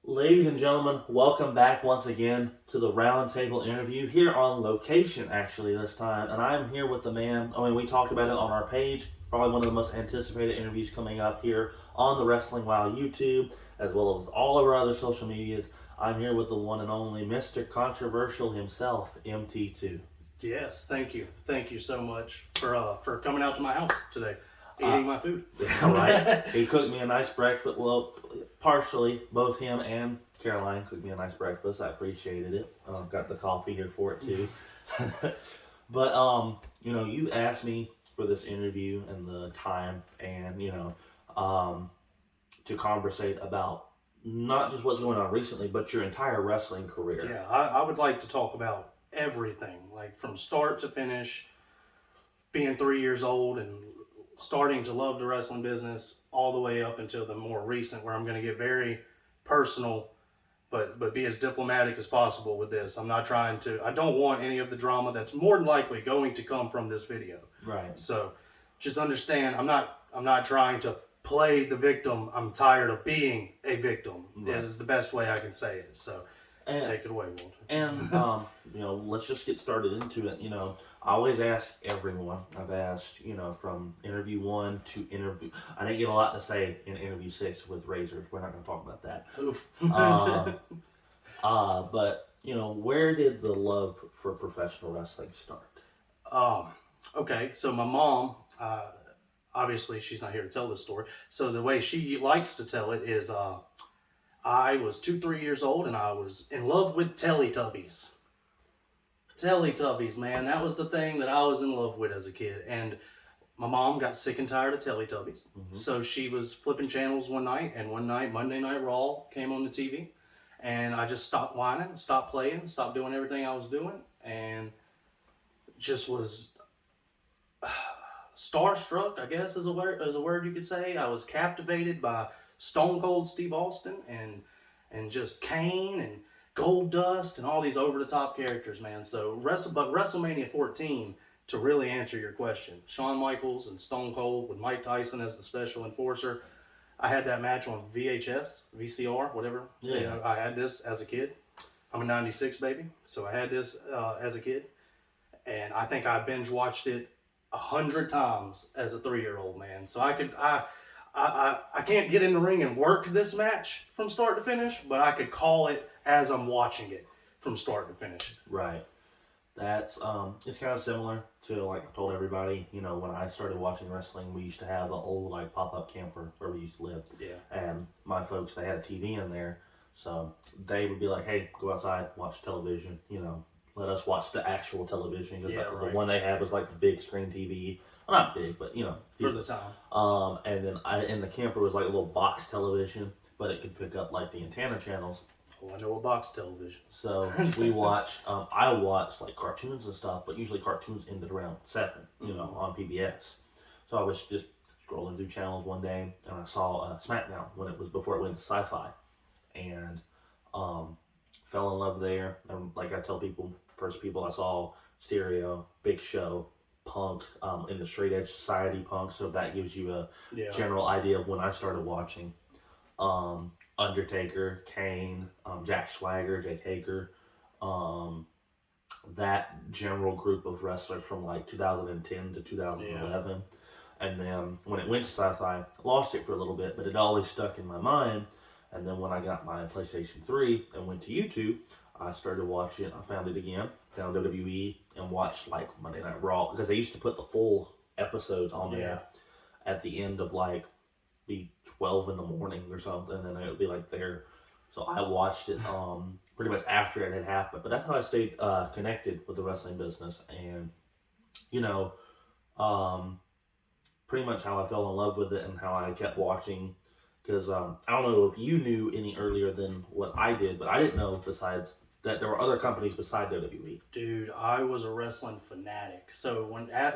Ladies and gentlemen, welcome back once again to the Roundtable interview here on location, actually, this time. And I'm here with the man. We talked about it on our page. Probably one of the most anticipated interviews coming up here on the Wrestling Wow YouTube, as well as all of our other social medias. I'm here with the one and only Mr. Controversial himself, MT2. Yes, thank you. Thank you so much for coming out to my house today, eating my food. Right. He cooked me a nice breakfast. Well, partially, both him and Caroline cooked me a nice breakfast. I appreciated it. Got the coffee here for it too. But you asked me for this interview and the time, and to conversate about not just what's going on recently, but your entire wrestling career. Yeah, I would like to talk about everything, like from start to finish, being 3 years old and starting to love the wrestling business, all the way up until the more recent, where I'm going to get very personal, but be as diplomatic as possible with this. I don't want any of the drama that's more than likely going to come from this video. Right. So just understand, I'm not trying to play the victim. I'm tired of being a victim. Right. Is the best way I can say it. So take it away, Walter. And let's just get started into it. I always ask everyone. I've asked, from interview 1 to interview. I didn't get a lot to say in interview 6 with Razors. We're not going to talk about that. Oof. But where did the love for professional wrestling start? Okay, so my mom, obviously she's not here to tell this story. So the way she likes to tell it is, I was 3 years old and I was in love with Teletubbies. Teletubbies, man, that was the thing that I was in love with as a kid. And my mom got sick and tired of Teletubbies. Mm-hmm. So she was flipping channels one night, and one night, Monday Night Raw came on the TV. And I just stopped whining, stopped playing, stopped doing everything I was doing, and just was starstruck, I guess is a word you could say. I was captivated by Stone Cold Steve Austin and just Kane and Goldust and all these over-the-top characters, man. So WrestleMania 14, to really answer your question, Shawn Michaels and Stone Cold with Mike Tyson as the special enforcer. I had that match on VHS, VCR, whatever. Yeah. I had this as a kid. I'm a 96 baby, so I had this as a kid. And I think I binge watched it 100 times as a 3-year-old, man. So I can't get in the ring and work this match from start to finish, but I could call it as I'm watching it from start to finish. Right. That's it's kind of similar to, like I told everybody, when I started watching wrestling, we used to have an old pop-up camper where we used to live. Yeah. And my folks, they had a TV in there, so they would be like, "Hey, go outside, watch television. Let us watch the actual television." Because the one they had was like the big screen TV. Well, not big, but for the time. And then in the camper was like a little box television, but it could pick up like the antenna channels. I know a box television. So we watched, I watched like cartoons and stuff, but usually cartoons ended around 7, on PBS. So I was just scrolling through channels one day, and I saw SmackDown before it went to Sci-Fi, and fell in love there. And like I tell people, first people I saw, Stereo, Big Show, Punk, in the Straight Edge Society Punk, so that gives you a general idea of when I started watching. Undertaker, Kane, Jack Swagger, Jake Hager, that general group of wrestlers from like 2010 to 2011. Yeah. And then when it went to Sci-Fi, I lost it for a little bit, but it always stuck in my mind. And then when I got my PlayStation 3 and went to YouTube, I started watching, I found it again, found WWE, and watched like Monday Night Raw, because they used to put the full episodes on there at the end of be 12 in the morning or something, and then it would be like there. So I watched it pretty much after it had happened. But that's how I stayed connected with the wrestling business, and pretty much how I fell in love with it and how I kept watching. Because I don't know if you knew any earlier than what I did, but I didn't know besides that there were other companies besides WWE. Dude, I was a wrestling fanatic. So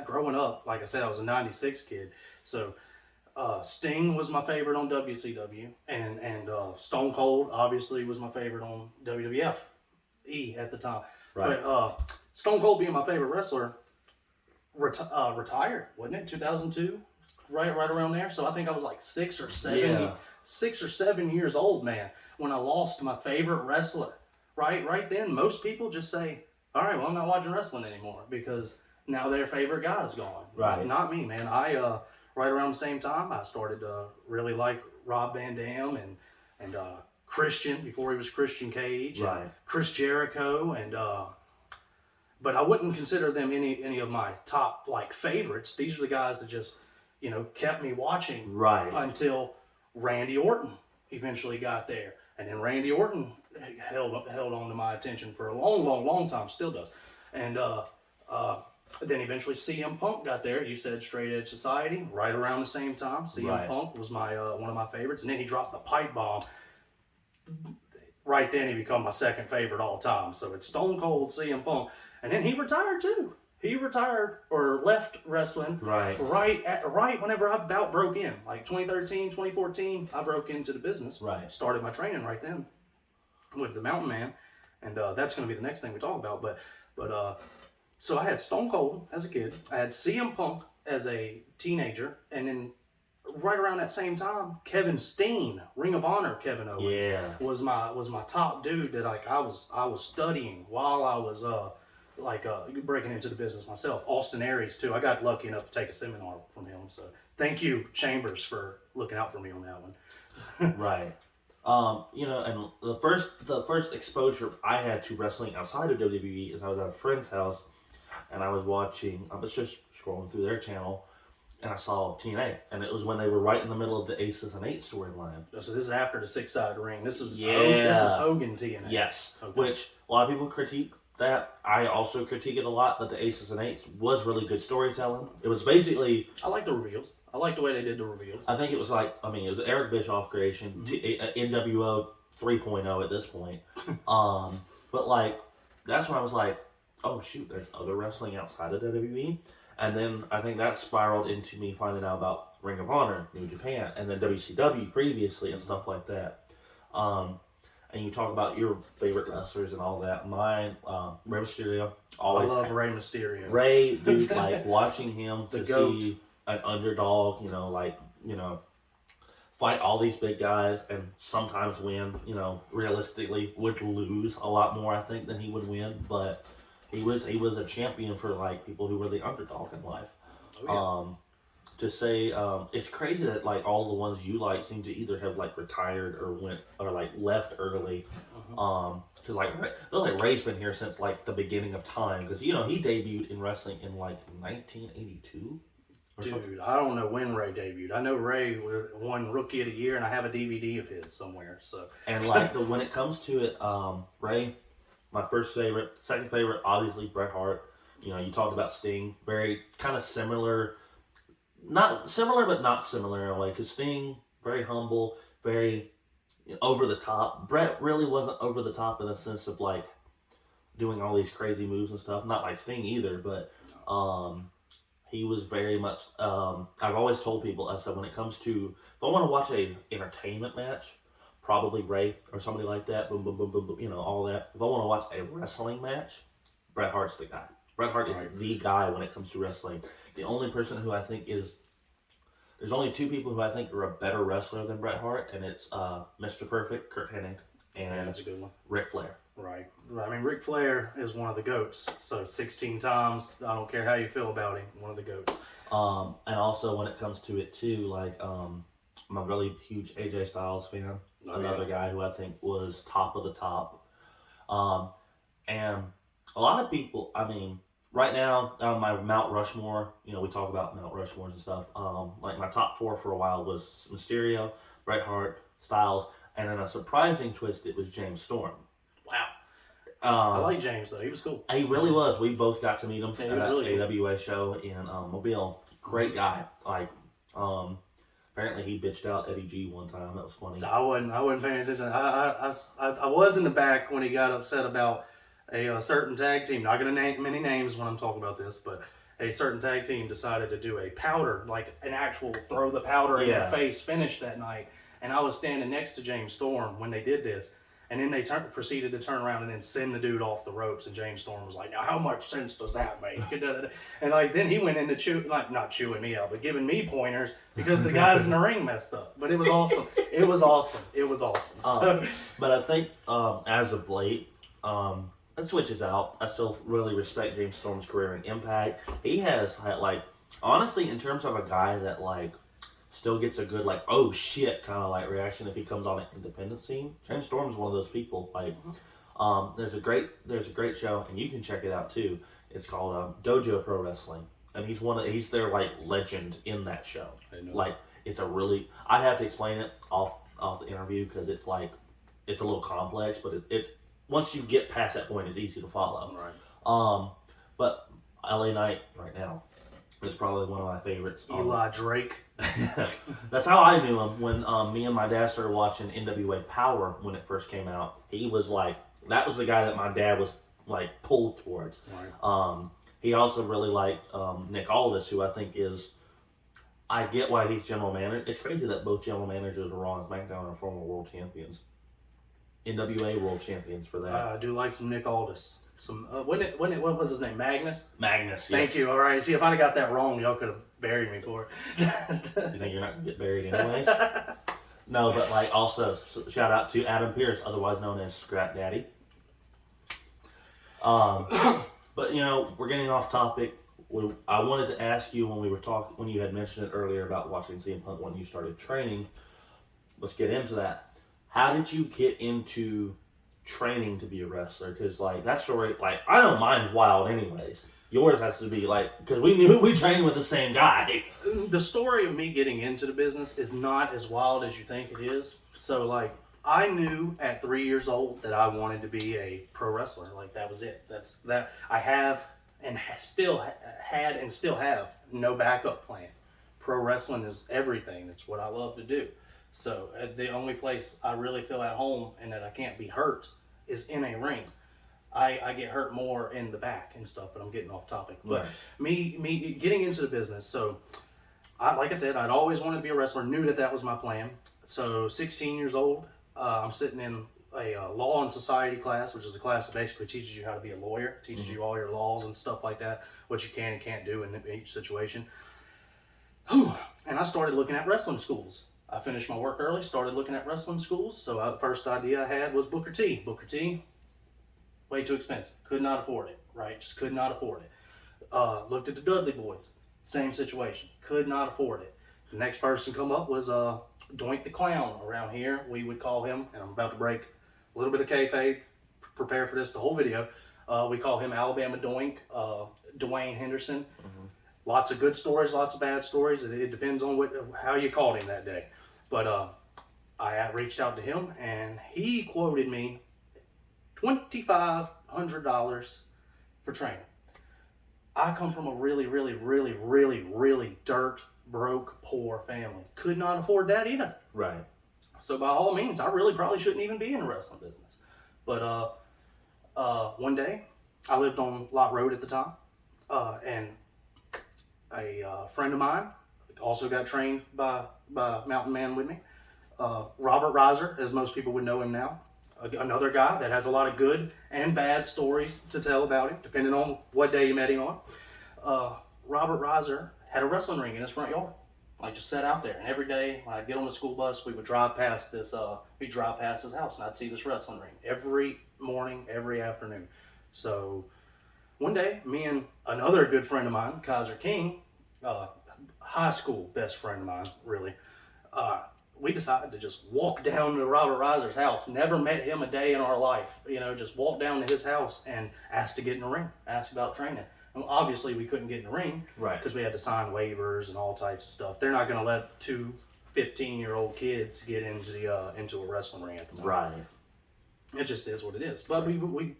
growing up, like I said, I was a 96 kid. So Sting was my favorite on WCW, and Stone Cold obviously was my favorite on WWF at the time. Right. But Stone Cold being my favorite wrestler, retired, wasn't it? 2002, right around there. So I think I was like 6 or 7. Yeah. 6 or 7 years old, man, when I lost my favorite wrestler. Right then, most people just say, all right, well, I'm not watching wrestling anymore because now their favorite guy's gone. Right. Not me, man. I right around the same time, I started to really like Rob Van Dam and Christian before he was Christian Cage, Right. and Chris Jericho, and but I wouldn't consider them any of my top like favorites. These are the guys that just kept me watching Right. until Randy Orton eventually got there, and then Randy Orton held on to my attention for a long time, still does, and then eventually CM Punk got there. You said Straight Edge Society, right around the same time. CM Punk was my one of my favorites, and then he dropped the pipe bomb. Right then, he became my second favorite all time. So it's Stone Cold CM Punk, and then he retired too. He retired or left wrestling right whenever I about broke in, like 2013, 2014. I broke into the business. Right. Started my training right then with the Mountain Man, and that's going to be the next thing we talk about. But so I had Stone Cold as a kid. I had CM Punk as a teenager, and then right around that same time, Kevin Steen, Ring of Honor Kevin Owens, was my top dude that I was studying while I was breaking into the business myself. Austin Aries too. I got lucky enough to take a seminar from him. So thank you, Chambers, for looking out for me on that one. Right. And the first exposure I had to wrestling outside of WWE is I was at a friend's house, and I was just scrolling through their channel, and I saw TNA, and it was when they were right in the middle of the Aces and Eights storyline. So this is after the six-sided ring. This is Hogan TNA. Yes, okay. Which a lot of people critique that. I also critique it a lot, but the Aces and Eights was really good storytelling. It was basically... I like the reveals. I like the way they did the reveals. I think it was it was Eric Bischoff creation, NWO 3.0 at this point. But that's when I was like, oh shoot, there's other wrestling outside of WWE. And then I think that spiraled into me finding out about Ring of Honor, New Japan, and then WCW previously and stuff like that. And you talk about your favorite wrestlers and all that. Mine, Rey Mysterio. Always. I love Rey Mysterio. Ray, dude, watching him the GOAT. See an underdog, fight all these big guys and sometimes win, realistically would lose a lot more, I think, than he would win. But he was a champion for people who were the underdog in life. Oh, yeah. To say it's crazy that all the ones you like seem to either have retired or went or left early. Because Ray's been here since the beginning of time. Because he debuted in wrestling in 1982. Dude, I don't know when Ray debuted. I know Ray won Rookie of the Year, and I have a DVD of his somewhere. So and when it comes to it, Ray, my first favorite, second favorite, obviously Bret Hart. You talked about Sting, very kind of similar. Not similar, but not similar in a way. Because Sting, very humble, very over the top. Bret really wasn't over the top in the sense of doing all these crazy moves and stuff. Not like Sting either, but he was very much. I've always told people, I said, when it comes to if I want to watch a entertainment match, probably Ray or somebody like that. Boom, boom, boom, boom, boom. All that. If I want to watch a wrestling match, Bret Hart's the guy. Bret Hart is the guy when it comes to wrestling. The only person who I think there's only two people who I think are a better wrestler than Bret Hart, and it's Mr. Perfect, Kurt Hennig, and that's a good one. Ric Flair. Right. I mean, Ric Flair is one of the GOATs. So 16 times, I don't care how you feel about him, one of the GOATs. And also when it comes to it too, I'm a really huge AJ Styles fan. Another guy who I think was top of the top. And a lot of people, right now, my Mount Rushmore, we talk about Mount Rushmores and stuff. My top four for a while was Mysterio, Bret Hart, Styles, and in a surprising twist, it was James Storm. Wow. I like James, though. He was cool. He really was. We both got to meet him at that AWA show in Mobile. Great guy. Apparently he bitched out Eddie G one time. That was funny. I wasn't paying attention. I was in the back when he got upset about a certain tag team. Not going to name many names when I'm talking about this, but a certain tag team decided to do a powder, an actual throw the powder in your face finish that night. And I was standing next to James Storm when they did this. And then they proceeded to turn around and then send the dude off the ropes. And James Storm was like, now how much sense does that make? And like then he went into not chewing me out, but giving me pointers because the guys in the ring messed up. But it was awesome. It was awesome. So, but I think as of late, it switches out. I still really respect James Storm's career and Impact. He has had like, honestly, in terms of a guy that like still gets a good like oh shit kind of like reaction if he comes on an independent scene. James Storm is one of those people. Like, there's a great show and you can check it out too. It's called Dojo Pro Wrestling, and he's their like legend in that show. Like it's a really I'd have to explain it off the interview because it's like it's a little complex, but it's once you get past that point, it's easy to follow. Right. But LA Knight right now is probably one of my favorites. Eli Drake. That's how I knew him when me and my dad started watching NWA Power when it first came out. He was like, that was the guy that my dad was like pulled towards. Right. He also really liked Nick Aldis, who I think is, I get why he's general manager. It's crazy that both general managers are on SmackDown are former world champions. NWA world champions for that. I do like some Nick Aldis. What was his name? Magnus? Magnus, yes. Thank you. All right. See, if I'd have got that wrong, y'all could have buried me for it. You think you're not going to get buried anyways? No, but like also, shout out to Adam Pearce, otherwise known as Scrap Daddy. But you know, we're getting off topic. I wanted to ask you when you had mentioned it earlier about watching CM Punk when you started training. Let's get into that. How did you get into training to be a wrestler? Because like that story, like I know mine's wild anyways. Yours has to be like, because we trained with the same guy. The story of me getting into the business is not as wild as you think it is. So like I knew at 3 years old that I wanted to be a pro wrestler. Like that was it. That I have and still have no backup plan. Pro wrestling is everything. It's what I love to do. So the only place I really feel at home and that I can't be hurt is in a ring. I get hurt more in the back and stuff, but I'm getting off topic. But me getting into the business, so like I said, I'd always wanted to be a wrestler, knew that was my plan. So 16 years old, I'm sitting in a law and society class, which is a class that basically teaches you how to be a lawyer, teaches you all your laws and stuff like that, what you can and can't do in each situation. And I started looking at wrestling schools. I finished my work early, started looking at wrestling schools. So the first idea I had was Booker T. Booker T, way too expensive. Could not afford it, right? Just could not afford it. Looked at the Dudley Boys. Same situation. Could not afford it. The next person come up was Doink the Clown. Around here, we would call him, and I'm about to break a little bit of kayfabe, prepare for this, the whole video. We call him Alabama Doink, Dwayne Henderson. Mm-hmm. Lots of good stories, lots of bad stories. It depends on how you called him that day. But I reached out to him, and he quoted me $2,500 for training. I come from a really, really, really, really, really dirt, broke, poor family. Could not afford that either. Right. So by all means, I really probably shouldn't even be in the wrestling business. But one day, I lived on Lot Road at the time, and a friend of mine also got trained by Mountain Man with me. Robert Reiser, as most people would know him now. Another guy that has a lot of good and bad stories to tell about him, depending on what day you met him on. Robert Reiser had a wrestling ring in his front yard. Like just sat out there, and every day when I'd get on the school bus, we would drive past his house, and I'd see this wrestling ring every morning, every afternoon. So one day, me and another good friend of mine, Kaiser King, high school best friend of mine, really, we decided to just walk down to Robert Reiser's house. Never met him a day in our life. You know, just walked down to his house and asked to get in the ring, asked about training. And obviously, we couldn't get in the ring because we had to sign waivers and all types of stuff. They're not going to let two 15-year-old kids get into a wrestling ring at the moment. Right. It just is what it is. But we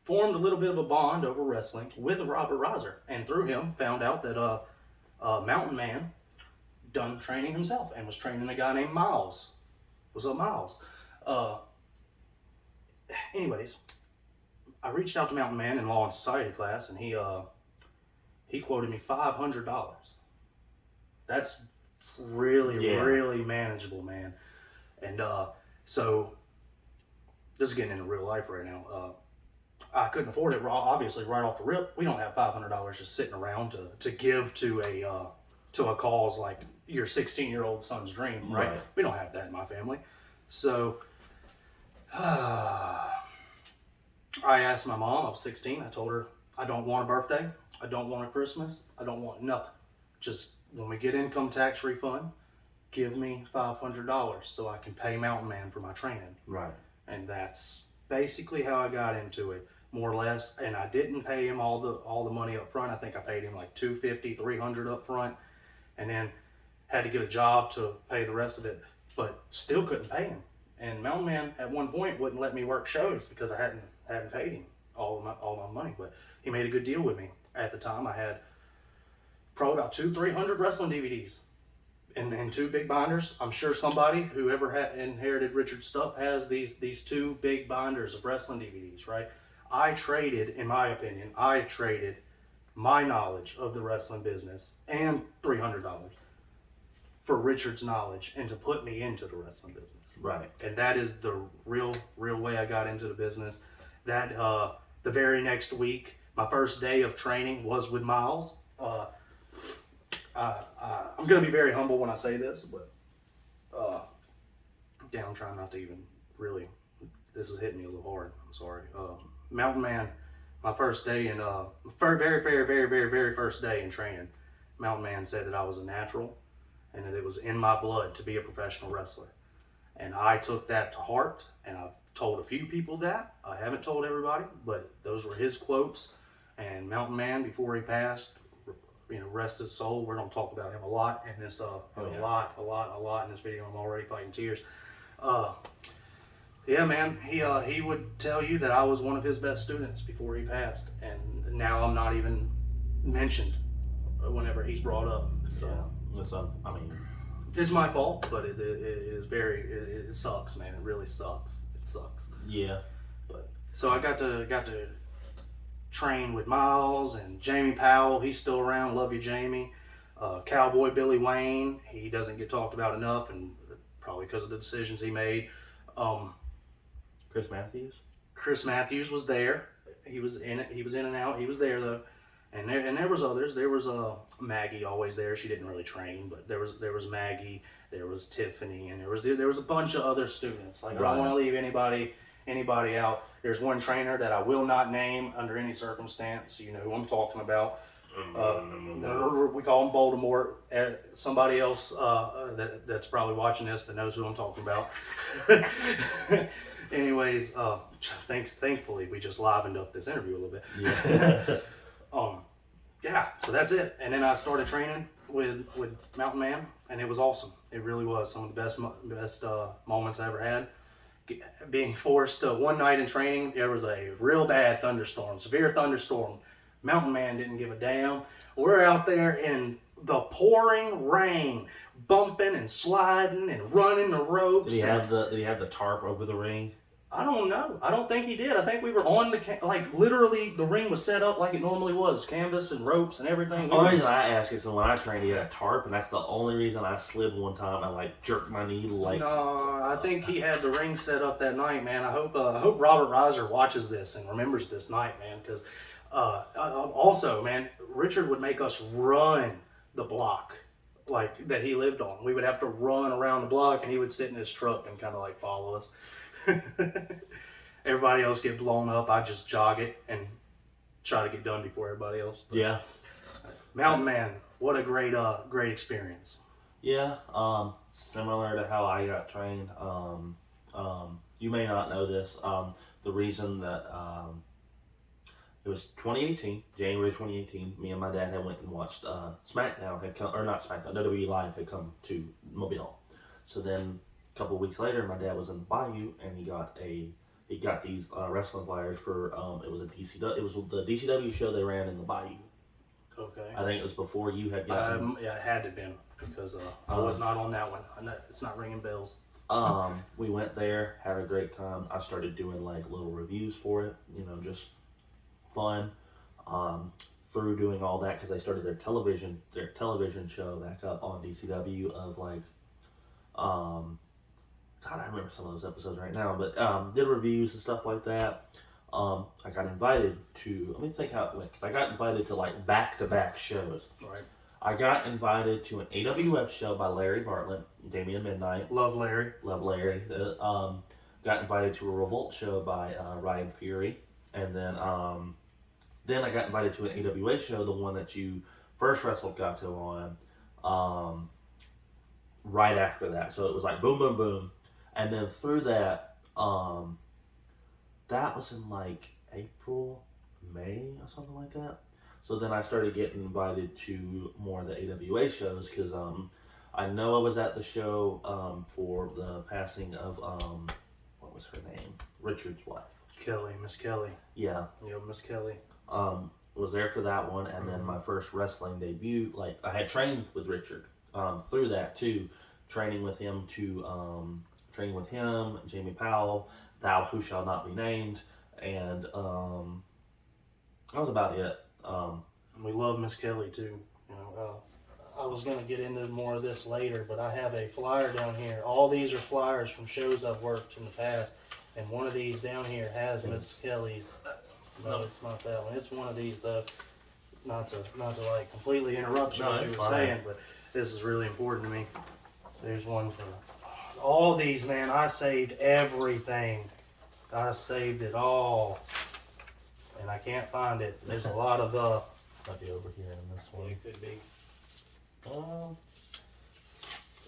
formed a little bit of a bond over wrestling with Robert Reiser, and through him found out that Mountain Man done training himself and was training a guy named Miles. What's up, Miles? Anyways, I reached out to Mountain Man in Law and Society class, and he quoted me $500. That's really, really manageable, man. And so this is getting into real life right now. I couldn't afford it. Obviously, right off the rip, we don't have $500 just sitting around to give to a cause like your 16-year-old son's dream, right? We don't have that in my family. So I asked my mom. I was 16. I told her I don't want a birthday. I don't want a Christmas. I don't want nothing. Just when we get income tax refund, give me $500 so I can pay Mountain Man for my training. Right. And that's basically how I got into it, more or less. And I didn't pay him all the money up front. I think I paid him like $250, $300 up front, and then had to get a job to pay the rest of it, but still couldn't pay him. And Mountain Man at one point wouldn't let me work shows because I hadn't paid him all my money. But he made a good deal with me. At the time, I had probably about 200-300 wrestling DVDs and 2 big binders. I'm sure somebody, whoever had inherited Richard's stuff, has these 2 big binders of wrestling DVDs, right? In my opinion, I traded my knowledge of the wrestling business and $300 for Richard's knowledge and to put me into the wrestling business. Right. And that is the real way I got into the business. That the very next week, my first day of training was with Miles. I'm going to be very humble when I say this, but I'm trying not to even really, this is hitting me a little hard. I'm sorry. Mountain Man, my first day in, very first day in training, Mountain Man said that I was a natural and that it was in my blood to be a professional wrestler. And I took that to heart, and I've told a few people that. I haven't told everybody, but those were his quotes. And Mountain Man, before he passed, rest his soul. We're gonna talk about him a lot in this, a lot in this video. I'm already fighting tears. Yeah, man, he would tell you that I was one of his best students before he passed, and now I'm not even mentioned whenever he's brought up. So I mean, it's my fault, but it is it sucks, man. It really sucks. It sucks. Yeah. But so I got to train with Miles and Jamie Powell. He's still around. Love you, Jamie. Cowboy Billy Wayne. He doesn't get talked about enough, and probably because of the decisions he made. Chris Matthews was there. He was in it. He was in and out. He was there though. And there was others. There was Maggie always there. She didn't really train, but there was Maggie. There was Tiffany, and there was a bunch of other students. Like, I don't want to leave anybody out. There's one trainer that I will not name under any circumstance. You know who I'm talking about. We call him Voldemort. Somebody else that's probably watching this that knows who I'm talking about. Anyways, thankfully we just livened up this interview a little bit. Yeah. So that's it. And then I started training with Mountain Man, and it was awesome. It really was some of the best moments I ever had. Being forced one night in training, there was a real bad severe thunderstorm. Mountain Man didn't give a damn. We're out there in the pouring rain, bumping and sliding and running the ropes. Did he have the tarp over the ring? I don't know. I don't think he did. I think we were on literally the ring was set up like it normally was, canvas and ropes and everything. The only reason I ask is when I trained, he had a tarp, and that's the only reason I slid one time. I jerked my knee No, I think he had the ring set up that night, man. I hope Robert Reiser watches this and remembers this night, man, because also, man, Richard would make us run the block that he lived on. We would have to run around the block, and he would sit in his truck and kind of follow us. Everybody else get blown up. I just jog it and try to get done before everybody else. But yeah. Mountain Man, what a great experience. Yeah. Similar to how I got trained. You may not know this. The reason that it was 2018, January 2018. Me and my dad had went and watched SmackDown WWE Live had come to Mobile. So then a couple of weeks later, my dad was in the Bayou, and he got these wrestling flyers for it was the DCW show they ran in the Bayou. Okay. I think it was before you had gotten. Yeah, it had to have been because I was not on that one. It's not ringing bells. We went there, had a great time. I started doing little reviews for it, just fun. Through doing all that, because they started their television show back up on DCW of God, I remember some of those episodes right now, but did reviews and stuff like that. I got invited to, let me think how it went, because I got invited to like back-to-back shows. Right. I got invited to an AWF show by Larry Bartlett, Damian Midnight. Love Larry. Love Larry. Got invited to a Revolt show by Ryan Fury. And then I got invited to an AWA show, the one that you first wrestled Gato on, right after that. So it was like boom, boom, boom. And then through that, that was in like April, May or something like that. So then I started getting invited to more of the AWA shows because I know I was at the show for the passing of, what was her name? Richard's wife. Kelly, Miss Kelly. Yeah. Yeah, Miss Kelly. Was there for that one, and then my first wrestling debut, like I had trained with Richard through that too, training with him, Jamie Powell, Thou Who Shall Not Be Named, and that was about it. We love Miss Kelly too. You know, I was gonna get into more of this later, but I have a flyer down here. All these are flyers from shows I've worked in the past, and one of these down here has Miss Kelly's. No, it's not that one. It's one of these though. Not to like completely interrupt you what you were saying, but this is really important to me. There's one for all these, man. I saved everything. I saved it all, and I can't find it. There's a lot of Might be over here in this one. It could be.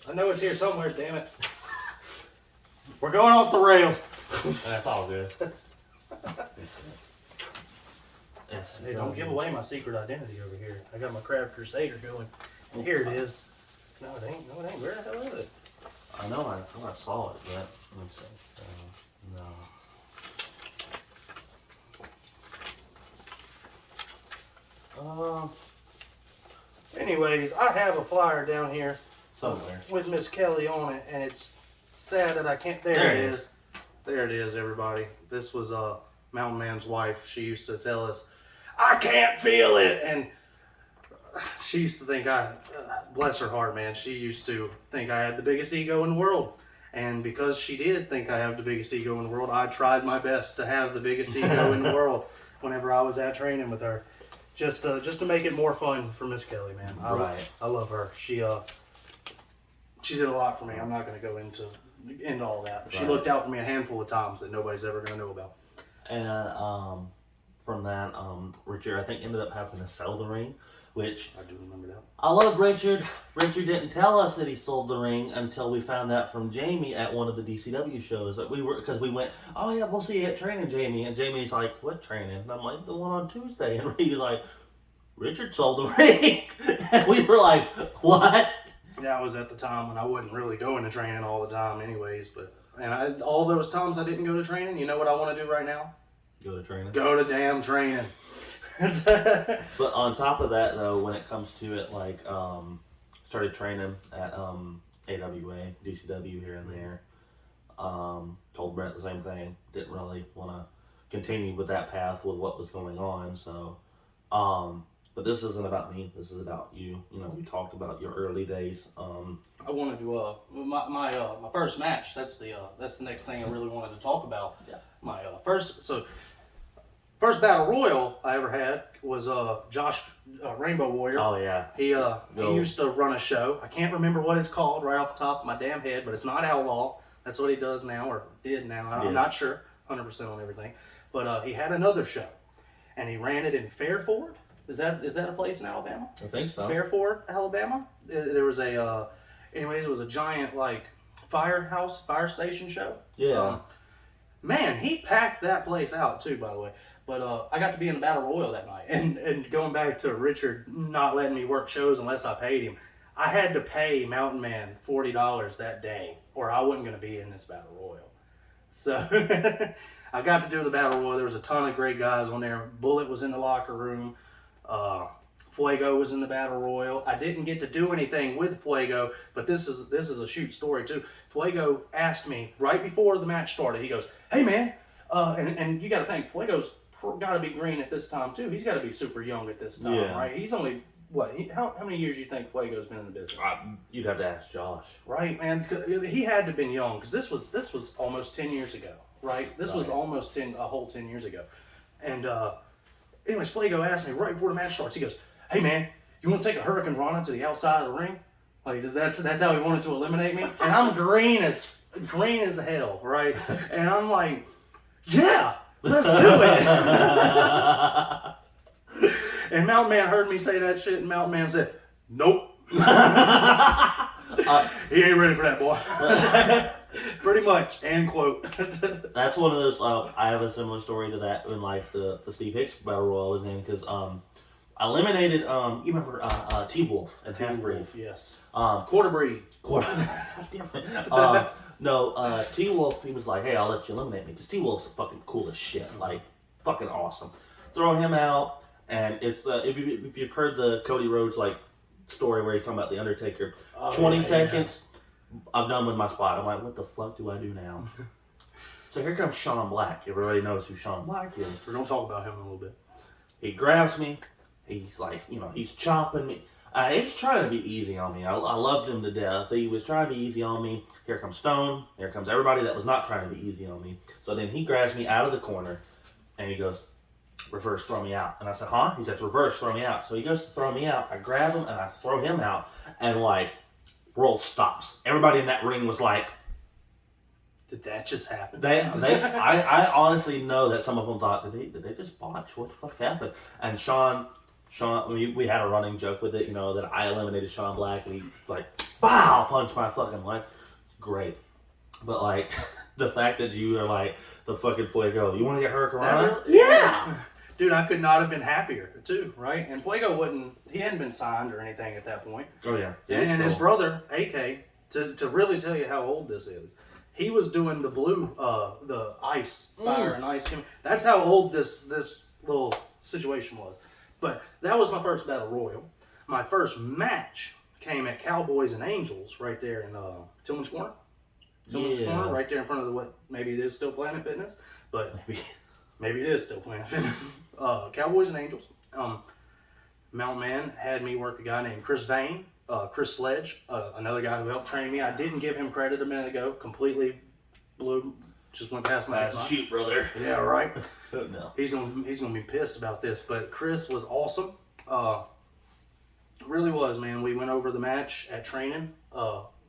I know it's here somewhere. Damn it. We're going off the rails. That's all good. Yes. Hey, don't give away my secret identity over here. I got my Craft Crusader going. And here it is. No, it ain't. No, it ain't. Where the hell is it? I know I saw it, but let me see. No. Anyways, I have a flyer down here Somewhere. with Miss Kelly on it, and it's sad that I can't. There it is. There it is, everybody. This was Mountain Man's wife. She used to tell us, "I can't feel it," and she used to think bless her heart, man. She used to think I had the biggest ego in the world. And because she did think I have the biggest ego in the world, I tried my best to have the biggest ego in the world whenever I was at training with her. Just to make it more fun for Miss Kelly, man. I love her. She did a lot for me. I'm not going to go into all that. But she looked out for me a handful of times that nobody's ever going to know about. And from that, Richard, I think, ended up having to sell the ring, which I do remember that. I love Richard. Richard didn't tell us that he sold the ring until we found out from Jamie at one of the DCW shows that because we went, "Oh yeah, we'll see you at training, Jamie." And Jamie's like, "What training?" And I'm like, "The one on Tuesday." And he's like, "Richard sold the ring." And we were like, "What?" That was at the time when I wasn't really going to training all the time anyways, all those times I didn't go to training, you know what I want to do right now? Go to training. Go to damn training. But on top of that, though, when it comes to it, like, started training at AWA, DCW here and there. Told Brent the same thing. Didn't really want to continue with that path with what was going on. So, but this isn't about me. This is about you. You know, we talked about your early days. I wanted to my first match. That's the next thing I really wanted to talk about. Yeah. My first battle royal I ever had was Josh Rainbow Warrior. Oh yeah. He used to run a show. I can't remember what it's called right off the top of my damn head, but it's not Outlaw. That's what he does now, or did now. I'm not sure 100% on everything. But he had another show, and he ran it in Fairford. Is that a place in Alabama? I think so. Fairford, Alabama. There was anyways, it was a giant like fire station show. Yeah. Man, he packed that place out too, by the way. But I got to be in the Battle Royal that night. And going back to Richard not letting me work shows unless I paid him, I had to pay Mountain Man $40 that day, or I wasn't going to be in this Battle Royal. So I got to do the Battle Royal. There was a ton of great guys on there. Bullet was in the locker room. Fuego was in the Battle Royal. I didn't get to do anything with Fuego, but this is a shoot story too. Fuego asked me right before the match started. He goes, "Hey man," and you got to think Fuego's got to be green at this time too. He's got to be super young at this time, right? He's only how many years do you think Fuego's been in the business? You'd have to ask Josh. Right, man. He had to have been young because this was almost 10 years ago, right? This was almost a whole 10 years ago. And anyways, Fuego asked me right before the match starts. He goes, "Hey man, you want to take a Hurricane Rana to the outside of the ring?" Like that's how he wanted to eliminate me. And I'm green as hell, right? And I'm like, "Yeah, let's do it." And Mountain Man heard me say that shit, and Mountain Man said, "Nope." He ain't ready for that, boy. Pretty much, end quote. That's one of those. I have a similar story to that in like the Steve Hicks battle royal I was in because I eliminated. You remember T Wolf and Half Breed? Yes. Quarter breed. No, T Wolf. He was like, "Hey, I'll let you eliminate me," because T Wolf's fucking cool as shit. Like, fucking awesome. Throw him out, and it's if you've heard the Cody Rhodes like story where he's talking about the Undertaker. 20 seconds. I'm done with my spot. I'm like, what the fuck do I do now? So here comes Sean Black. Everybody knows who Sean Black is. We're going to talk about him in a little bit. He grabs me. He's like, he's chopping me. He's trying to be easy on me. I loved him to death. He was trying to be easy on me. Here comes Stone. Here comes everybody that was not trying to be easy on me. So then he grabs me out of the corner and he goes, "Reverse, throw me out." And I said, "Huh?" He says, "Reverse, throw me out." So he goes to throw me out. I grab him and I throw him out. And like, world stops. Everybody in that ring was like, "Did that just happen?" I honestly know that some of them thought, did they just botch? What the fuck happened? And Sean, we had a running joke with it, that I eliminated Sean Black and he like, bow, punched my fucking leg. Great. But like, the fact that you are like, the fucking Fuego, you want to get Hurricane Rana? Yeah! Dude, I could not have been happier, too, right? And Fuego he hadn't been signed or anything at that point. Oh, yeah. And his brother, AK, to really tell you how old this is, he was doing the the ice, fire and ice. That's how old this little situation was. But that was my first battle royal. My first match came at Cowboys and Angels right there in Tillman's Corner. Corner, right there in front of what maybe it is still Planet Fitness, but maybe it is still Planet Fitness. Cowboys and Angels. Mountain Man had me work a guy named Chris Vane, Chris Sledge, another guy who helped train me. I didn't give him credit a minute ago. Completely just went past my head. Shoot, brother. Yeah, right. No. He's gonna be pissed about this, but Chris was awesome. Really was, man. We went over the match at training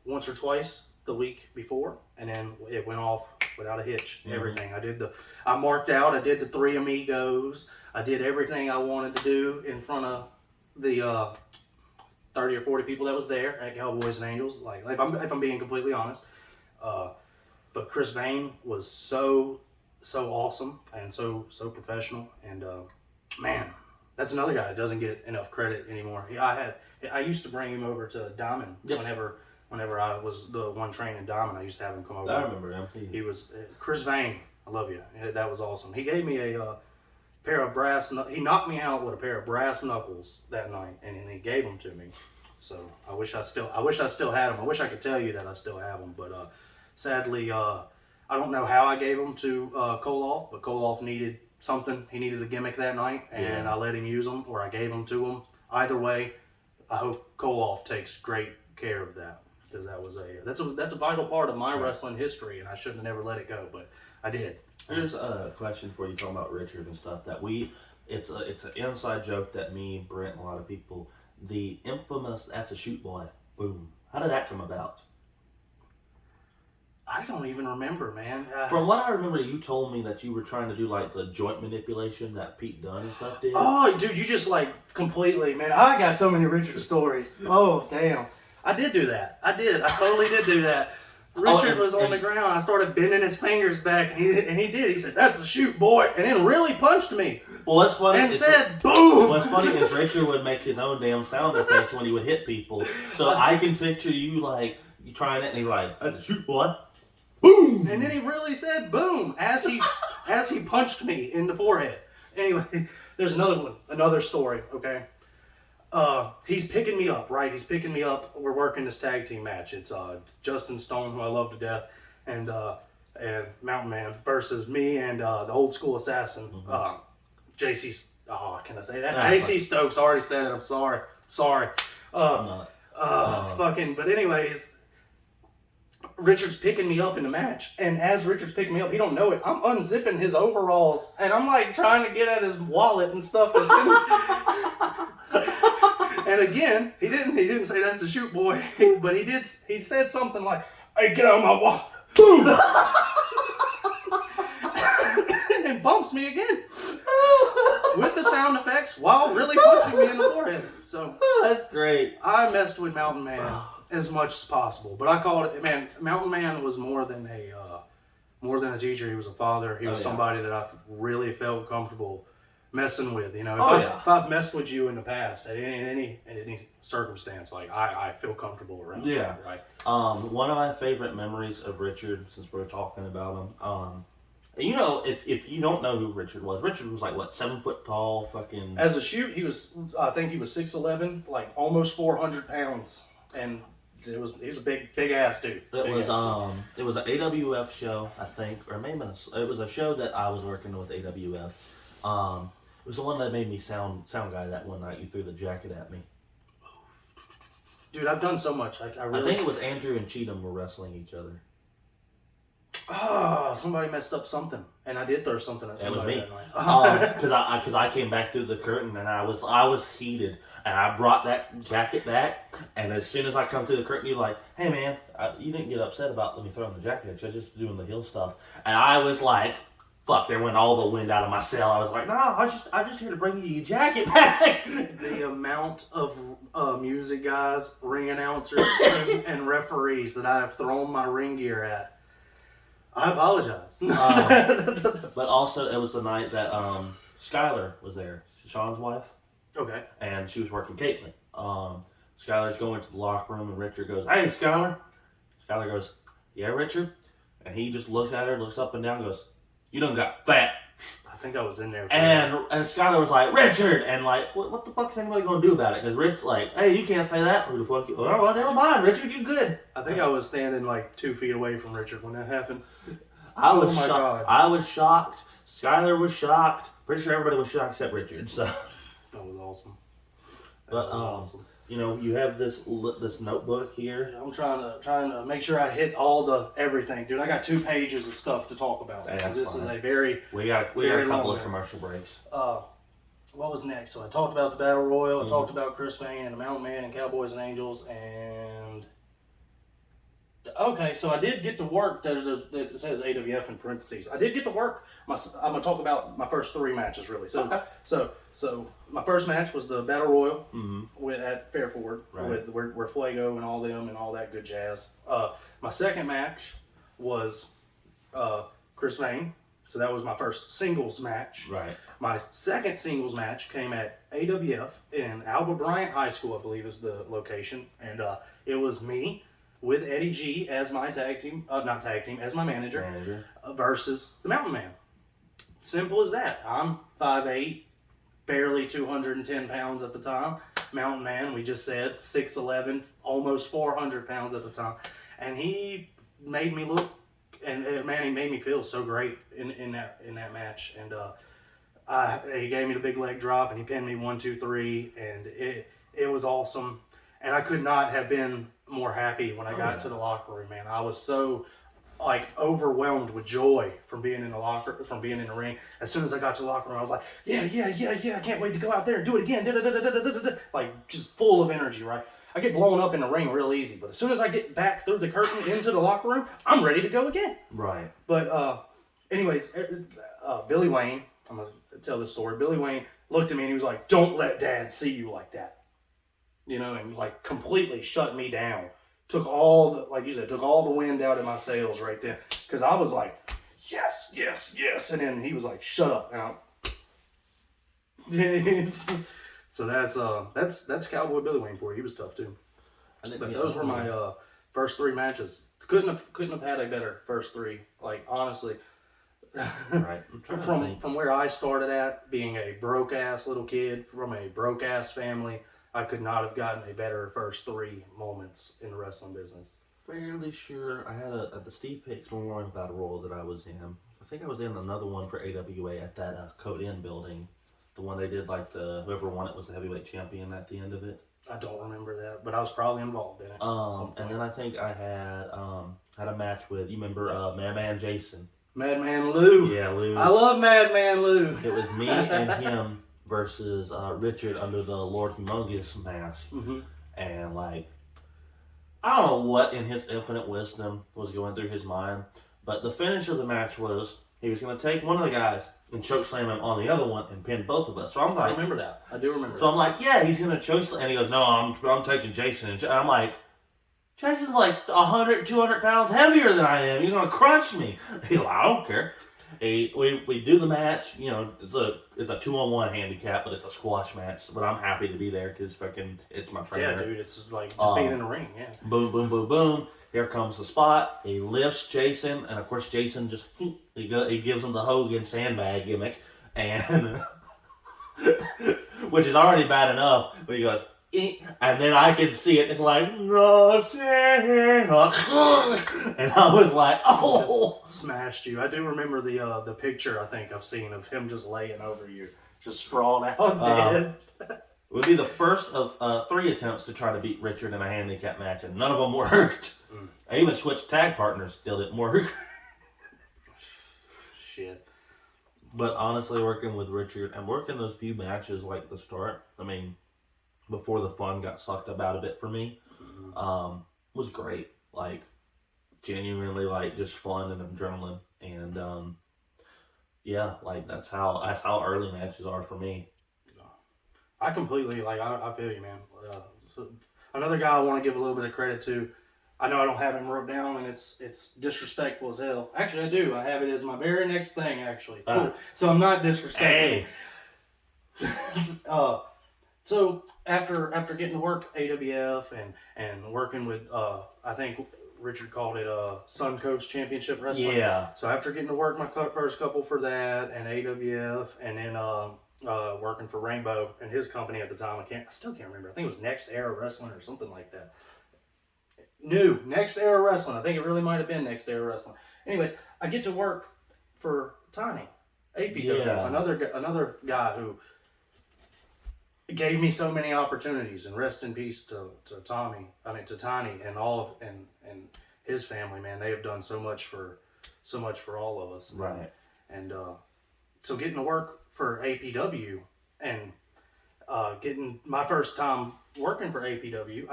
once or twice the week before, and then it went off without a hitch. Mm-hmm. Everything I marked out. I did the 3 amigos. I did everything I wanted to do in front of the 30 or 40 people that was there at Cowboys and Angels. Like if I'm being completely honest, but Chris Vane was so awesome and so professional, and man, that's another guy that doesn't get enough credit anymore. I used to bring him over to Diamond whenever I was the one training Diamond. I used to have him come over. I remember him. He was Chris Vane. I love you. That was awesome. He gave me a pair of brass. He knocked me out with a pair of brass knuckles that night, and he gave them to me. So I wish I still had them. I wish I could tell you that I still have them, but sadly, I don't know how I gave them to Koloff, but Koloff needed something. He needed a gimmick that night, and I let him use them, or I gave them to him. Either way, I hope Koloff takes great care of that, because that's a vital part of my wrestling history, and I shouldn't have never let it go, but I did. Here's a question for you talking about Richard and stuff that it's an inside joke that me, Brent, and a lot of people, the infamous "that's a shoot boy" boom. How did that come about? I don't even remember, man. From what I remember, you told me that you were trying to do like the joint manipulation that Pete Dunne and stuff did. Oh, dude, you just like completely, man. I got so many Richard stories. Oh, damn. I did do that. I totally did do that. Richard was on the ground. I started bending his fingers back, and he did. He said, "That's a shoot, boy," and then really punched me. Well, that's funny. And said, "Boom." What's funny is Richard would make his own damn sound effects when he would hit people. So I can picture you like you trying it, and he's like, "That's a shoot, boy." Boom! And then he really said boom as he punched me in the forehead. Anyway, there's another story, okay? He's picking me up, right? He's picking me up. We're working this tag team match. It's Justin Stone, who I love to death, and Mountain Man versus me and the old school assassin, JC. Oh, can I say that? JC Stokes. Already said it. I'm sorry. Sorry. I'm not. Fucking. But anyways, Richard's picking me up in the match, and as Richard's picking me up, he don't know it. I'm unzipping his overalls, and I'm like trying to get at his wallet and stuff that's in his. And again, he didn't say that's a shoot boy, but he said something like, "Hey, get out of my wallet!" Boom, and bumps me again with the sound effects while really punching me in the forehead. So that's great. I messed with Mountain Man as much as possible, but I called it, man. Mountain Man was more than a teacher. He was a father. He was somebody that I really felt comfortable messing with. You know, if I've messed with you in the past at any circumstance, like I feel comfortable around you, right? One of my favorite memories of Richard, since we're talking about him, you know, if you don't know who Richard was like what, 7 foot tall, fucking. As a shoot, I think he was 6'11", like almost 400 pounds, and he was a big ass dude. It was an AWF show, I think, or maybe it was a show that I was working with AWF. It was the one that made me sound guy that one night. You threw the jacket at me. Dude, I've done so much. I think it was Andrew and Cheatham were wrestling each other. Somebody messed up something, and I did throw something at somebody. It was me. Because I came back through the curtain, and I was heated, and I brought that jacket back, and as soon as I come through the curtain, you're like, "Hey man, you didn't get upset about me throwing the jacket at you. I was just doing the heel stuff," and I was like, fuck, there went all the wind out of my sail. I was like, no, I'm just here to bring you your jacket back. The amount of music guys, ring announcers, and referees that I have thrown my ring gear at, I apologize. But also, it was the night that Skylar was there, Sean's wife. Okay. And she was working Caitlin. Skylar's going to the locker room, and Richard goes, "Hey, Skylar." Skylar goes, "Yeah, Richard?" And he just looks at her, looks up and down, and goes, "You done got fat." I think I was in there. And Skylar was like, "Richard!" And like, what the fuck is anybody going to do about it? Because Rich, like, "Hey, you can't say that." Who the fuck you? Oh, well, never mind, Richard, you good. I think I was standing like 2 feet away from Richard when that happened. I was shocked. I was shocked. Skylar was shocked. Pretty sure everybody was shocked except Richard. So that was awesome. But awesome. You know, you have this notebook here. Yeah, I'm trying to make sure I hit all the everything, dude. I got 2 pages of stuff to talk about. Hey, so this fine. is a very we got a couple of commercial breaks. What was next? So I talked about the Battle Royal. I talked about Chris Payne and the Mountain Man and Cowboys and Angels and. Okay, so I did get to work. It says AWF in parentheses. I did get to work. I'm gonna talk about my first 3 matches really. So, okay. so my first match was the Battle Royal at Fairford, right. where Fuego and all them and all that good jazz. My second match was Chris Payne. So that was my first singles match. Right. My second singles match came at AWF in Alba Bryant High School, I believe is the location, and it was me with Eddie G as my as my manager. Versus the Mountain Man. Simple as that. I'm 5'8", barely 210 pounds at the time. Mountain Man, we just said 6'11", almost 400 pounds at the time, and he made me look, and man, he made me feel so great in that match, and he gave me the big leg drop, and he pinned me 1, 2, 3, and it was awesome, and I could not have been more happy when I got to the locker room, man. I was so overwhelmed with joy from being in the ring. As soon as I got to the locker room, I was like, yeah, I can't wait to go out there and do it again. Like just full of energy, right? I get blown up in the ring real easy, but as soon as I get back through the curtain into the locker room, I'm ready to go again. Right. But anyways, Billy Wayne, I'm gonna tell this story. Billy Wayne looked at me and he was like, "Don't let Dad see you like that." You know, and like completely shut me down. Took all the wind out of my sails right then. Because I was like, yes. And then he was like, "Shut up." And so that's Cowboy Billy Wayne for you. He was tough too. But those were my first 3 matches. Couldn't have had a better first 3. Like honestly. Right. From where I started at, being a broke ass little kid from a broke ass family, I could not have gotten a better first 3 moments in the wrestling business. Fairly sure I had at the Steve Picks Memorial Battle Royal that I was in. I think I was in another one for AWA at that Code Inn building. The one they did like whoever won it was the heavyweight champion at the end of it. I don't remember that, but I was probably involved in it. And then I think I had a match with, you remember Madman Jason? Madman Lou. Yeah, Lou. I love Madman Lou. It was me and him versus Richard under the Lord Humongous mask. Mm-hmm. And like, I don't know what in his infinite wisdom was going through his mind, but the finish of the match was he was going to take one of the guys and choke slam him on the other one and pin both of us. So I'm like, I remember that. I do remember. So I'm like, yeah, he's going to choke slam. And he goes, no, I'm taking Jason. And I'm like, Jason's like 100, 200 pounds heavier than I am. He's going to crush me. He's like, I don't care. We do the match. You know, it's a 2-on-1 handicap, but it's a squash match. But I'm happy to be there because it's my trainer. Yeah, dude, it's like just being in the ring. Yeah. Boom, boom, boom, boom. Here comes the spot. He lifts Jason, and of course Jason just he gives him the Hogan sandbag gimmick, and which is already bad enough. But he goes, and then I can see it. It's like, and I was like, oh, just smashed you. I do remember the picture. I think I've seen of him just laying over you, just sprawled out dead. It would be the first of 3 attempts to try to beat Richard in a handicap match, and none of them worked. I even switched tag partners, still didn't work. Shit. But honestly, working with Richard and working those few matches like the start, I mean, before the fun got sucked up out of it for me, was great. Like, genuinely, like, just fun and adrenaline. And, yeah, like, that's how early matches are for me. I completely, like, I feel you, man. So another guy I want to give a little bit of credit to, I know I don't have him wrote down, and it's disrespectful as hell. Actually, I do. I have it as my very next thing, actually. Cool. So I'm not disrespectful. Hey. So after getting to work AWF and working with, I think Richard called it Suncoast Championship Wrestling. Yeah. So after getting to work my first couple for that and AWF, and then working for Rainbow and his company at the time, I still can't remember. I think it was Next Era Wrestling or something like that. Next Era Wrestling. I think it really might have been Next Era Wrestling. Anyways, I get to work for Tiny, APW, another guy who gave me so many opportunities, and rest in peace to Tiny and and his family, man. They have done so much for all of us. Right. And so getting to work for APW and getting my first time working for APW,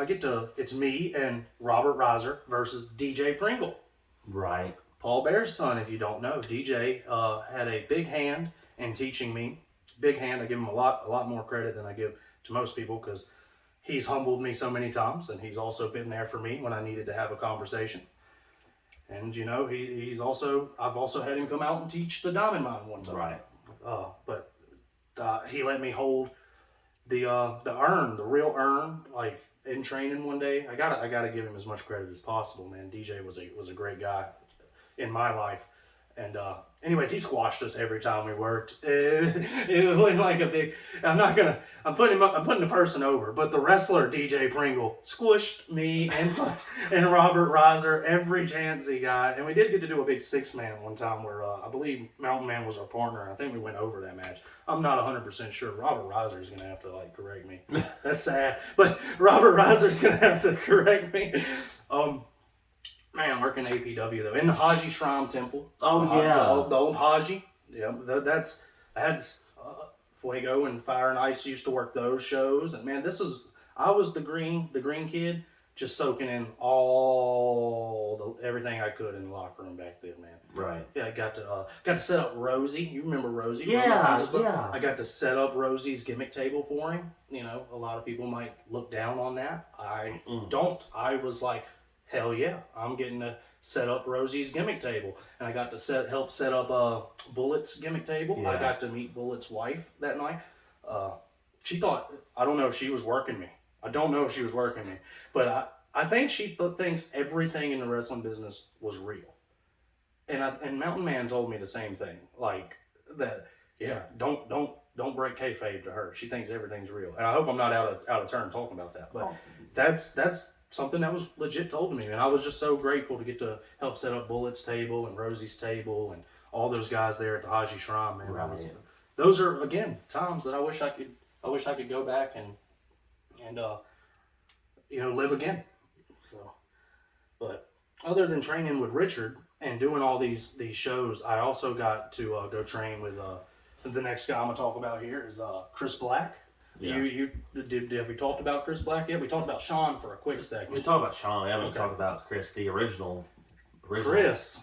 it's me and Robert Reiser versus DJ Pringle. Right. Paul Bear's son, if you don't know. DJ had a big hand in teaching me. Big hand. I give him a lot more credit than I give to most people, because he's humbled me so many times, and he's also been there for me when I needed to have a conversation. And you know, I've also had him come out and teach the Diamond Mine one time. Right. But he let me hold the real urn, like in training one day. I gotta give him as much credit as possible, man. DJ was a great guy in my life. And anyways, he squashed us every time we worked. It wasn't like a big. I'm putting the person over, but the wrestler DJ Pringle squished me and Robert Reiser every chance he got. And we did get to do a big 6-man one time where I believe Mountain Man was our partner. I think we went over that match. I'm not 100% sure. Robert Reiser is gonna have to correct me. That's sad, but Robert Reiser is gonna have to correct me. Man, working APW though, in the Haji Shrine Temple. Oh yeah, the old Haji. Yeah, I had Fuego and Fire and Ice used to work those shows, and man, I was the green kid, just soaking in everything I could in the locker room back then, man. Right. Yeah, I got to set up Rosie. You remember Rosie? Yeah. I got to set up Rosie's gimmick table for him. You know, a lot of people might look down on that. I don't. I was like, hell yeah, I'm getting to set up Rosie's gimmick table. And I got to help set up Bullet's gimmick table. Yeah. I got to meet Bullet's wife that night. She thought, I don't know if she was working me. But I think she thinks everything in the wrestling business was real. And Mountain Man told me the same thing. Like, that, yeah, don't break kayfabe to her. She thinks everything's real. And I hope I'm not out of turn talking about that. But that's something that was legit told to me, and I was just so grateful to get to help set up Bullet's table and Rosie's table and all those guys there at the Haji Shrine, man. Right. Those are again times that I wish I could go back and live again. So, but other than training with Richard and doing all these shows, I also got to go train with the next guy I'm gonna talk about here is Chris Black. Yeah. Have we talked about Chris Black yet? We talked about Sean for a quick second. We talked about Sean. We haven't talked about Chris, the original. Chris,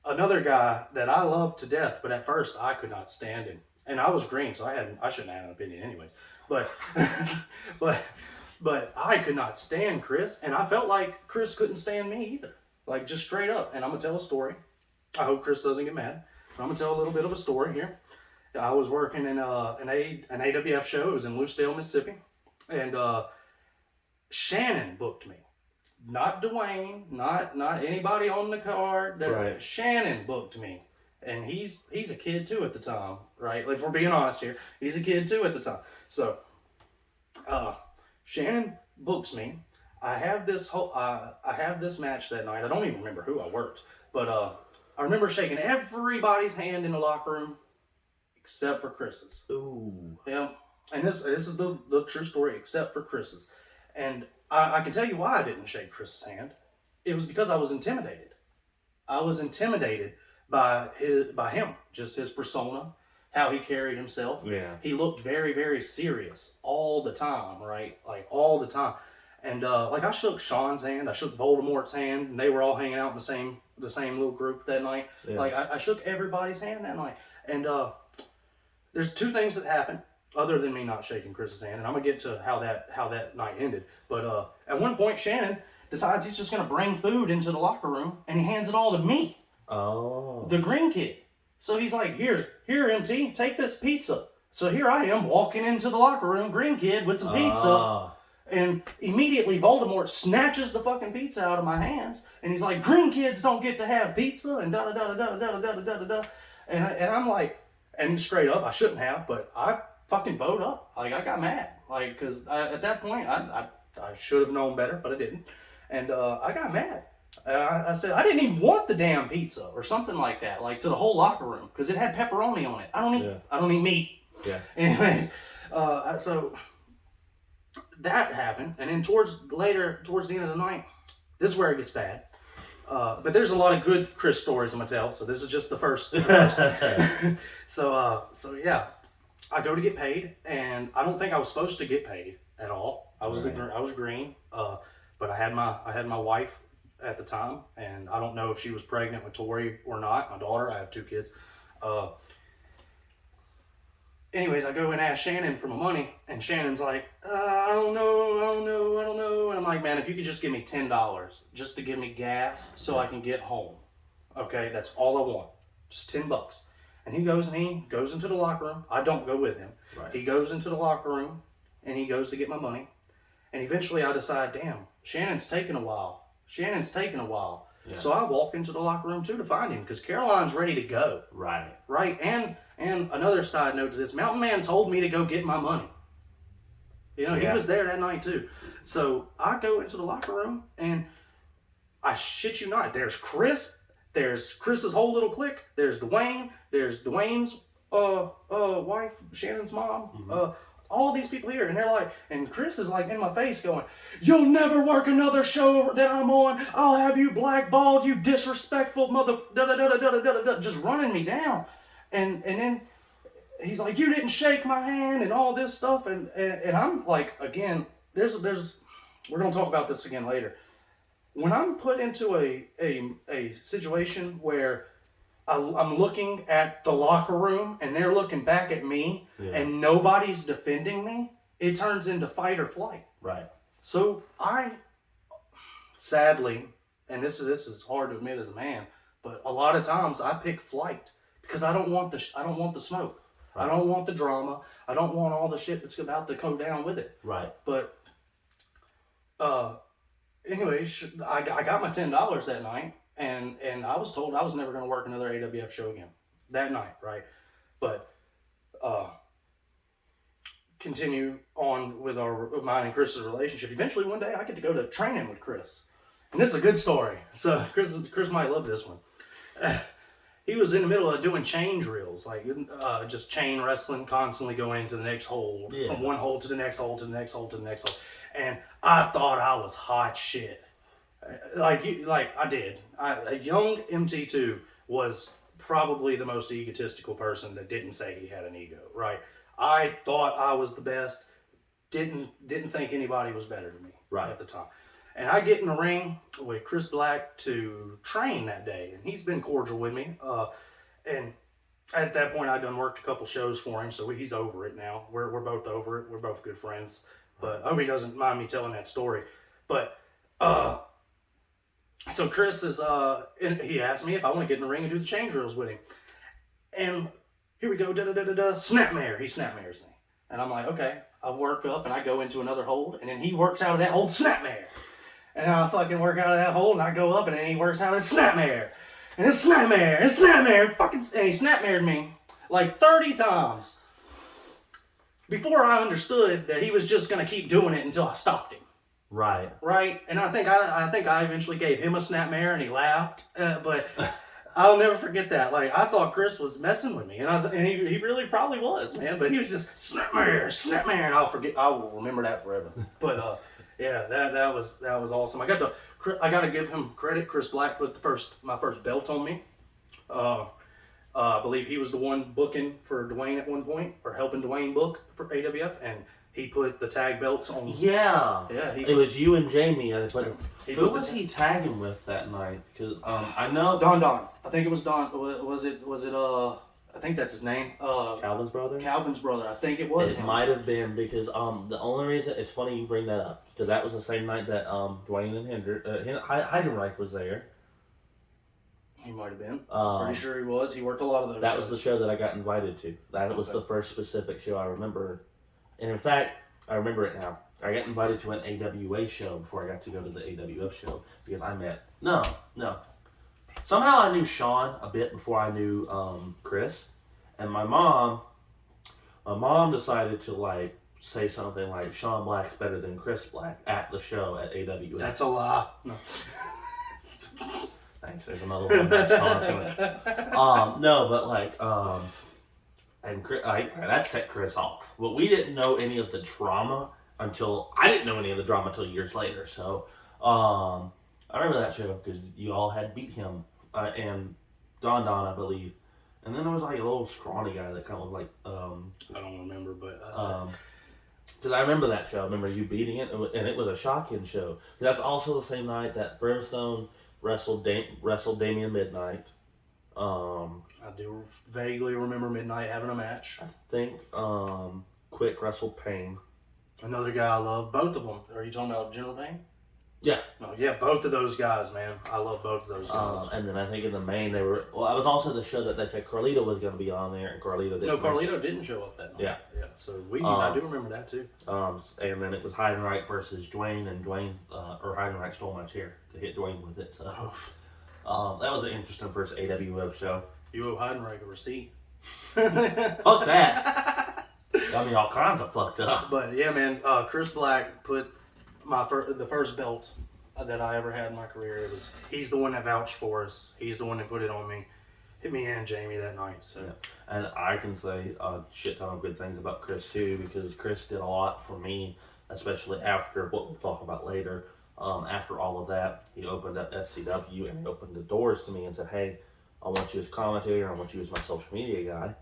another guy that I love to death, but at first I could not stand him, and I was green, so I shouldn't have an opinion anyways. But but I could not stand Chris, and I felt like Chris couldn't stand me either, like just straight up. And I'm gonna tell a story. I hope Chris doesn't get mad. But I'm gonna tell a little bit of a story here. I was working in an AWF show. It was in Lucedale, Mississippi, and Shannon booked me. Not Dwayne, not anybody on the card. Right. Shannon booked me, and he's a kid too at the time, right? Like, if we're being honest here, he's a kid too at the time. So, Shannon books me. I have this match that night. I don't even remember who I worked, but I remember shaking everybody's hand in the locker room except for Chris's. Ooh. Yeah, and this is the true story, except for Chris's. And I can tell you why I didn't shake Chris's hand. It was because I was intimidated. I was intimidated by him, just his persona, how he carried himself. Yeah. He looked very, very serious all the time, right? Like, all the time. And like, I shook Sean's hand, I shook Voldemort's hand, and they were all hanging out in the same little group that night. Yeah. Like, I shook everybody's hand that night. And there's two things that happened other than me not shaking Chris's hand, and I'm gonna get to how that night ended. But at one point, Shannon decides he's just gonna bring food into the locker room, and he hands it all to me. Oh. The green kid. So he's like, here, MT, take this pizza. So here I am walking into the locker room, green kid with some pizza. And immediately Voldemort snatches the fucking pizza out of my hands, and he's like, green kids don't get to have pizza, and da da da da da da da da da da. And I'm like, and straight up, I shouldn't have, but I fucking bowed up. Like, I got mad. Like, because at that point, I should have known better, but I didn't. And I got mad. I said, I didn't even want the damn pizza or something like that, like, to the whole locker room, because it had pepperoni on it. I don't eat meat. Yeah. Anyways, so that happened. And then towards the end of the night, this is where it gets bad. But there's a lot of good Chris stories I'm gonna tell, so this is just the first. So yeah, I go to get paid, and I don't think I was supposed to get paid at all. I was green, but I had my wife at the time, and I don't know if she was pregnant with Tori or not. My daughter, I have 2 kids. Anyways, I go and ask Shannon for my money, and Shannon's like, I don't know. And I'm like, man, if you could just give me $10 just to give me gas so I can get home. Okay, that's all I want. Just $10. And he goes into the locker room. I don't go with him. Right. He goes into the locker room, and he goes to get my money. And eventually I decide, damn, Shannon's taking a while. Yeah. So I walk into the locker room too to find him, because Caroline's ready to go. Right. And another side note to this, Mountain Man told me to go get my money. He was there that night too. So I go into the locker room, and I shit you not, there's Chris, there's Chris's whole little clique, there's Dwayne, there's Dwayne's wife, Shannon's mom, mm-hmm. All these people here, and they're like, and Chris is like in my face going, you'll never work another show that I'm on. I'll have you blackballed, you disrespectful mother, just running me down. And then he's like, you didn't shake my hand and all this stuff. And I'm like, again, we're going to talk about this again later. When I'm put into a situation where I'm looking at the locker room and they're looking back at me, and nobody's defending me, it turns into fight or flight. Right. So I, sadly, and this is hard to admit as a man, but a lot of times I pick flight because I don't want the smoke. Right. I don't want the drama. I don't want all the shit that's about to go down with it. Right. But anyways, I got my $10 that night. And I was told I was never going to work another AWF show again that night, right? But continue on with mine and Chris's relationship. Eventually, one day, I get to go to training with Chris, and this is a good story. So Chris might love this one. he was in the middle of doing chain drills, like just chain wrestling, constantly going into the next hole, from one hole to the next hole to the next hole to the next hole. And I thought I was hot shit. Like I did. A young MT2 was probably the most egotistical person that didn't say he had an ego, right? I thought I was the best. Didn't think anybody was better than me at the time. And I get in the ring with Chris Black to train that day, and he's been cordial with me. And at that point, I'd done worked a couple shows for him, so he's over it now. We're both over it. We're both good friends. But I hope he doesn't mind me telling that story. But so Chris is, and he asked me if I want to get in the ring and do the chain drills with him. And here we go, snapmare. He snapmares me. And I'm like, okay. I work up and I go into another hold, and then he works out of that hold, snapmare. And I fucking work out of that hold, and I go up, and then he works out of snapmare. And it's snapmare, and snapmare, and he snapmared me like 30 times before I understood that he was just going to keep doing it until I stopped him. Right? And I think I eventually gave him a snapmare, and he laughed. But I'll never forget that. Like, I thought Chris was messing with me, and he really probably was, man. But he was just snapmare, and I will remember that forever. But yeah, that was awesome. I got to give him credit. Chris Black put my first belt on me. I believe he was the one booking for Dwayne at one point, or helping Dwayne book for AWF, and he put the tag belts on. Yeah. It was you and Jamie. Who was he tagging with that night? Because I know Don. I think it was Don. Was it? I think that's his name. Calvin's brother. I think it was. It might have been because the only reason it's funny you bring that up because that was the same night that Dwayne and Heidenreich was there. He might have been. Pretty sure he was. He worked a lot of those. That was the show that I got invited to. That was the first specific show I remember. And in fact, I remember it now. I got invited to an AWA show before I got to go to the AWF show because I met... No. Somehow I knew Sean a bit before I knew Chris. And my mom decided to say something like Sean Black's better than Chris Black at the show at AWA. That's a lie. No. Thanks. There's another one that Sean's gonna... No, but and Chris, that set Chris off. But we didn't know any of the drama until... I didn't know any of the drama until years later. So, I remember that show because you all had beat him. And Don, I believe. And then there was a little scrawny guy that kind of I don't remember, but... Because I remember that show. I remember you beating it, and it was a shocking show. That's also the same night that Brimstone wrestled Damian Midnight. I do vaguely remember Midnight having a match. I think Quick wrestled Payne. Another guy I love. Both of them. Are you talking about General Payne? Yeah. No, yeah, both of those guys, man. I love both of those guys. And then I think in the main they were... Well, I was also the show that they said Carlito was going to be on there, and Carlito didn't. No, Carlito didn't show up that night. Yeah. So I do remember that too. And then it was Heidenreich versus Dwayne, and Heidenreich stole my chair to hit Dwayne with it. So that was an interesting first AWF show. You owe Heidenreich a receipt. Fuck that. I mean, all kinds of fucked up. But yeah, man, Chris Black put the first belt that I ever had in my career. He's the one that vouched for us. He's the one that put it on me. Hit me and Jamie that night. So, yeah. And I can say a shit ton of good things about Chris too, because Chris did a lot for me, especially after what we'll talk about later. After all of that, he opened up SCW and he opened the doors to me and said, "Hey, I want you as commentator. I want you as my social media guy."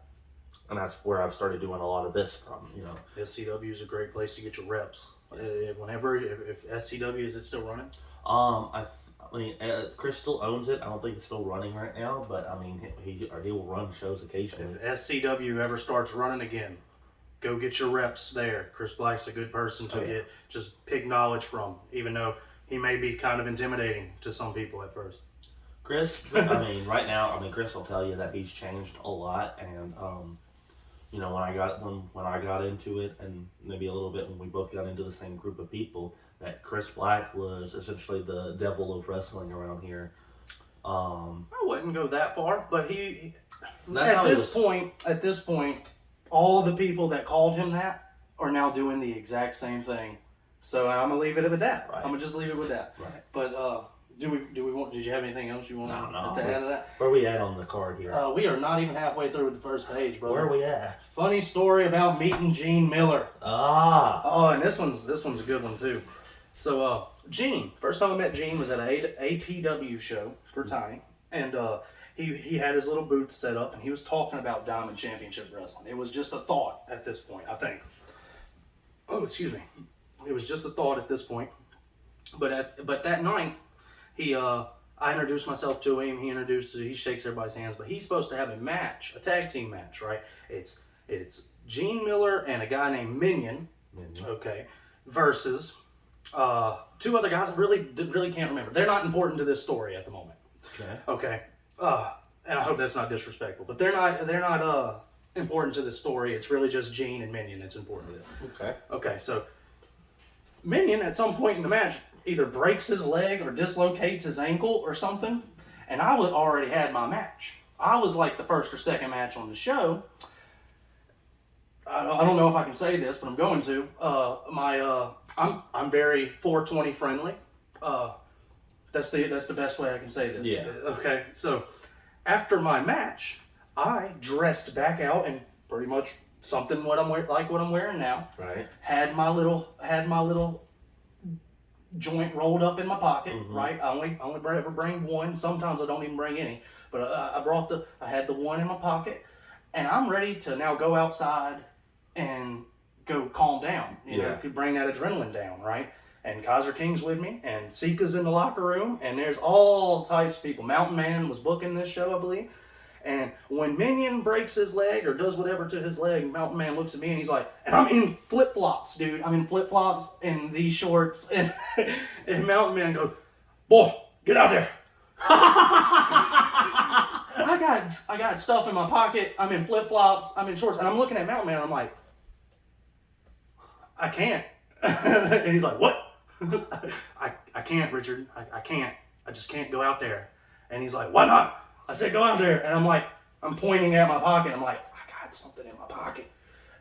And that's where I've started doing a lot of this from. SCW is a great place to get your reps. If SCW, is it still running? I mean, Chris still owns it. I don't think it's still running right now, but I mean, he will run shows occasionally. If SCW ever starts running again, go get your reps there. Chris Black's a good person to just pick knowledge from, even though he may be kind of intimidating to some people at first. Chris, I mean, right now, Chris will tell you that he's changed a lot, and when I got into it, and maybe a little bit when we both got into the same group of people, that Chris Black was essentially the devil of wrestling around here. I wouldn't go that far, but at this point, all the people that called him that are now doing the exact same thing. So I'm gonna leave it at that. Right. I'm gonna just leave it with that. Right. But Did you have anything else you want to add to that? Where are we at on the card here? We are not even halfway through with the first page, brother. Where are we at? Funny story about meeting Gene Miller. Oh, and this one's a good one too. So Gene, first time I met Gene was at an APW show for Tiny, and he had his little booth set up, and he was talking about Diamond Championship Wrestling. It was just a thought at this point, I think. Oh, excuse me. It was just a thought at this point. But that night, I introduced myself to him. He shakes everybody's hands, but he's supposed to have a tag team match, right? It's Gene Miller and a guy named Minion, okay, versus two other guys. I really can't remember. They're not important to this story at the moment. Okay. And I hope that's not disrespectful, but they're not important to this story. It's really just Gene and Minion that's important to this. Okay. So Minion at some point in the match either breaks his leg or dislocates his ankle or something, and I already had my match. I was like the first or second match on the show. I don't know if I can say this, but I'm going to. I'm very 420 friendly. That's the best way I can say this. Yeah. Okay. So after my match, I dressed back out in pretty much something what I'm wearing now. Right. Had my little joint rolled up in my pocket. Right. I only ever bring one. Sometimes I don't even bring any. But I had the one in my pocket, and I'm ready to now go outside and go calm down. You know, could bring that adrenaline down, right? And Kaiser King's with me, and Sika's in the locker room, and there's all types of people. Mountain Man was booking this show, I believe. And when Minion breaks his leg or does whatever to his leg, Mountain Man looks at me and he's like, and I'm in flip-flops, dude. I'm in flip-flops and these shorts. And Mountain Man goes, boy, get out there. I got stuff in my pocket. I'm in flip-flops. I'm in shorts. And I'm looking at Mountain Man. I'm like, I can't. And he's like, what? I can't, Richard. I can't. I just can't go out there. And he's like, why not? I said, go out there. And I'm pointing at my pocket. I'm like, I got something in my pocket.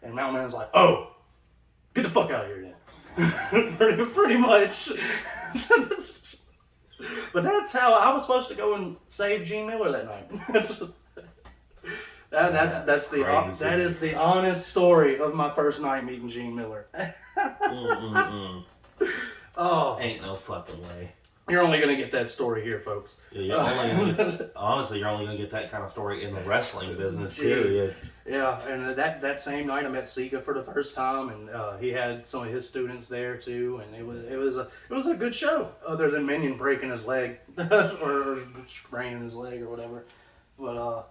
And Mountain Man's like, oh, get the fuck out of here then. pretty much. But that's how I was supposed to go and save Gene Miller that night. That is the honest story of my first night meeting Gene Miller. Oh, ain't no fucking way. You're only gonna get that story here, folks. Yeah, honestly, you're only gonna get that kind of story in the wrestling business. Period. Yeah, and that same night I met Sika for the first time, and he had some of his students there too, and it was a good show. Other than Minion breaking his leg or spraining his leg or whatever, but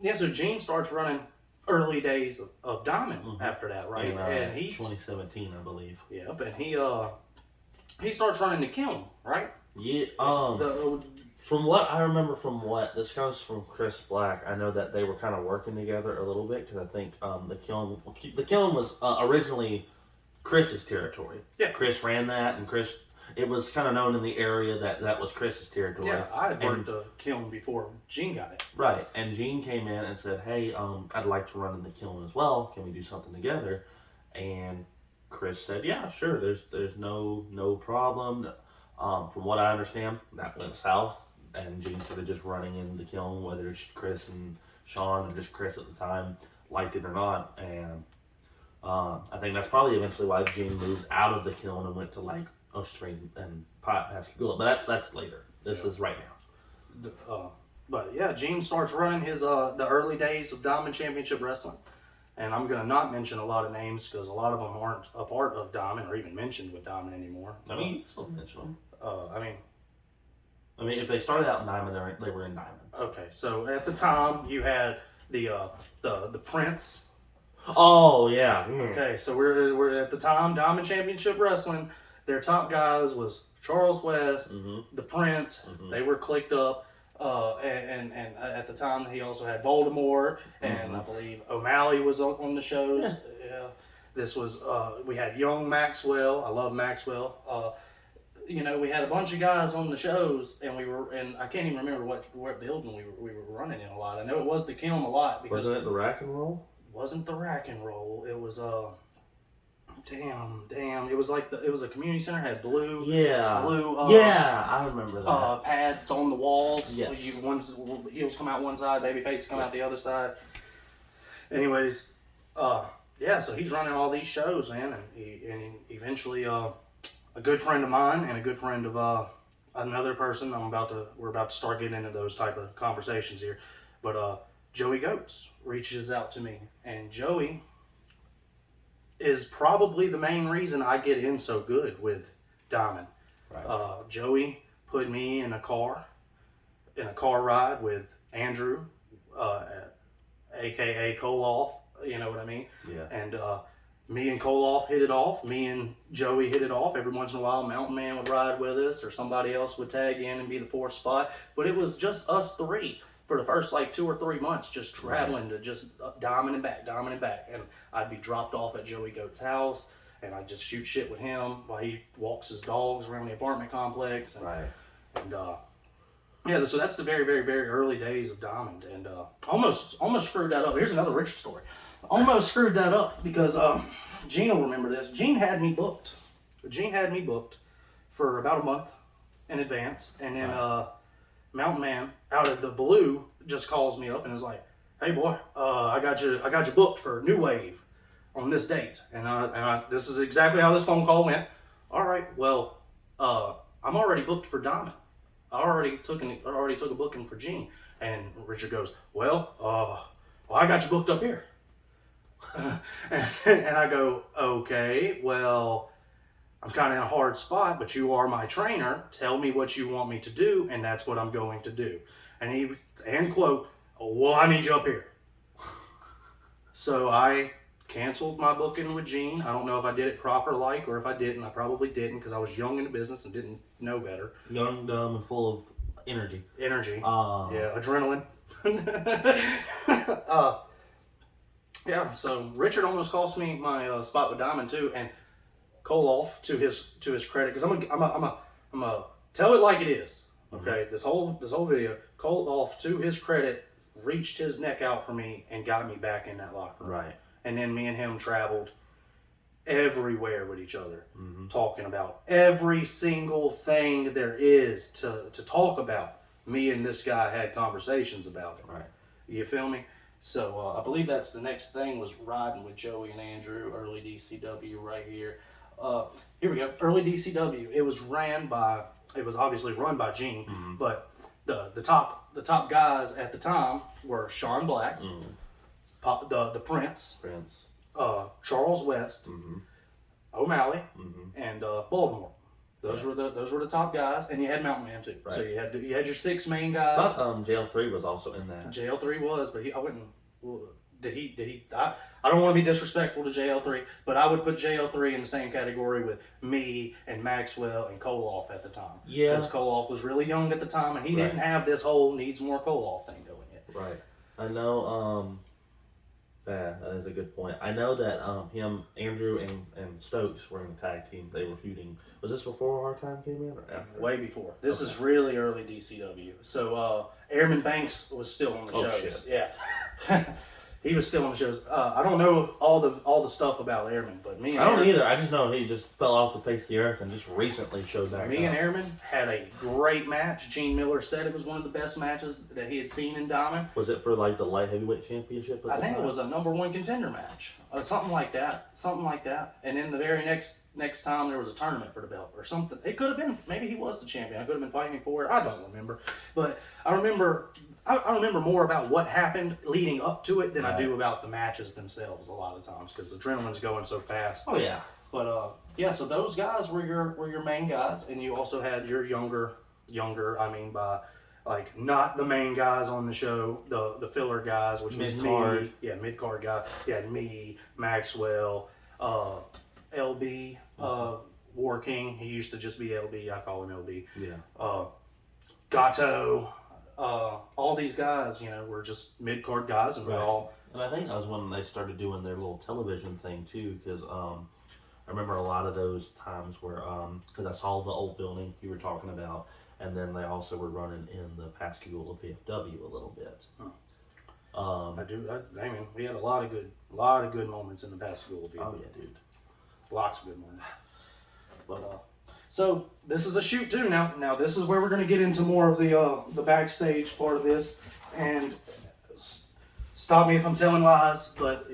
yeah. So Gene starts running early days of Diamond after that, right? And he 2017, I believe. Yep, and he starts running the Kiln, right? Yeah. From what I remember, this comes from Chris Black. I know that they were kind of working together a little bit because I think the Kiln was originally Chris's territory. Yeah. Chris ran that, and it was kind of known in the area that was Chris's territory. Yeah, I had worked the Kiln before Gene got it. Right, and Gene came in and said, "Hey, I'd like to run in the Kiln as well. Can we do something together?" And Chris said, "Yeah, sure. There's no problem." From what I understand, that went south, and Gene started just running in the Kiln, whether it's Chris and Sean or just Chris at the time liked it or not. And I think that's probably eventually why Gene moved out of the Kiln and went to like Ocean Springs and Pascagoula. But that's later. This is right now. But yeah, Gene starts running his the early days of Diamond Championship Wrestling. And I'm going to not mention a lot of names because a lot of them aren't a part of Diamond or even mentioned with Diamond anymore. I mean, you can still mention them. I mean, if they started out in Diamond, they were in Diamond. Okay, so at the time you had the Prince. Oh yeah. Okay, so we're at the time Diamond Championship Wrestling. Their top guys was Charles West, the Prince. They were clicked up. And at the time he also had Voldemort, and I believe O'Malley was on the shows. Yeah. This was we had young Maxwell. I love Maxwell. We had a bunch of guys on the shows, and I can't even remember what building we were running in a lot. I know it was the Kiln a lot because wasn't it the Rack and Roll? Wasn't the Rack and Roll? It was Damn. It was like it was a community center. Had blue. Yeah. Blue. Yeah, I remember that. Pads on the walls. Yes. Heels come out one side, baby faces come out the other side. Anyways, yeah. So he's running all these shows, man, and he eventually a good friend of mine and a good friend of another person. We're about to start getting into those type of conversations here, but Joey Goats reaches out to me, and Joey is probably the main reason I get in so good with Diamond. Right. Joey put me in a car ride with Andrew, aka Koloff, you know what I mean? Yeah. And me and Koloff hit it off. Me and Joey hit it off. Every once in a while, Mountain Man would ride with us, or somebody else would tag in and be the fourth spot. But it was just us three for the first like 2 or 3 months, just traveling to just Diamond and back. And I'd be dropped off at Joey Goat's house, and I'd just shoot shit with him while he walks his dogs around the apartment complex. And, Right. And yeah, so that's the very, very, very early days of Diamond, and almost screwed that up. Here's another Richard story. Almost screwed that up because Gene will remember this. Gene had me booked for about a month in advance, and then Mountain Man out of the blue just calls me up and is like, "Hey boy, I got you booked for New Wave on this date," and this is exactly how this phone call went. All right, well, I'm already booked for Diamond. I already took a booking for Gene, and Richard goes, well, I got you booked up here. And I go, okay, well, I'm kind of in a hard spot, but you are my trainer. Tell me what you want me to do, and that's what I'm going to do. And quote, well, I need you up here. So I canceled my booking with Gene. I don't know if I did it proper or if I didn't. I probably didn't because I was young in the business and didn't know better. Young, dumb, and full of energy. Yeah, adrenaline. Yeah, so Richard almost cost me my spot with Diamond too, and Koloff to his credit, because I'm a tell it like it is. Okay, this whole video, Koloff to his credit reached his neck out for me and got me back in that locker room. Right. And then me and him traveled everywhere with each other, talking about every single thing there is to talk about. Me and this guy had conversations about it. Right. You feel me? So I believe that's the next thing, was riding with Joey and Andrew, early DCW right here. Here we go, early DCW. It was obviously run by Gene, but the top guys at the time were Sean Black, the Prince, Charles West, O'Malley, and Baltimore. Those were the top guys, and you had Mountain Man too. Right. So you had your 6 main guys. I thought JL3 was also in that. JL3 was, but I wouldn't. Did he? I don't want to be disrespectful to JL3, but I would put JL3 in the same category with me and Maxwell and Koloff at the time. Yeah. Because Koloff was really young at the time, and he didn't have this whole needs more Koloff thing going yet. Right. I know. Yeah, that is a good point. I know that him, Andrew, and Stokes were in a tag team. They were feuding. Was this before our time came in or after? Way before. This is really early DCW. So Airman Banks was still on the shows. Shit. Yeah. He was still on the shows. I don't know all the stuff about Airman, but me and I don't either. I just know he just fell off the face of the earth and just recently showed back Me up. and Airman had a great match. Gene Miller said it was one of the best matches that he had seen in Diamond. Was it for like the light heavyweight championship? I think it was a #1 contender match. Something like that. And then the very next time there was a tournament for the belt or something. It could have been, maybe he was the champion. I could have been fighting for it. I don't remember. But I remember more about what happened leading up to it than I do about the matches themselves a lot of times, because the adrenaline's going so fast. Oh yeah. But yeah, so those guys were your main guys, and you also had your younger. I mean, by like not the main guys on the show, the filler guys, which was me. Yeah, mid card guy. You had me, Maxwell, LB, War King. He used to just be LB. I call him LB. Yeah. Gato. All these guys, were just mid card guys, and we're all. And I think that was when they started doing their little television thing too, because I remember a lot of those times where because I saw the old building you were talking about, and then they also were running in the Pascagoula VFW a little bit. I mean, we had a lot of good moments in the Pascagoula VFW. Oh yeah, dude. Lots of good ones. But so this is a shoot too. Now this is where we're going to get into more of the backstage part of this, and stop me if I'm telling lies. But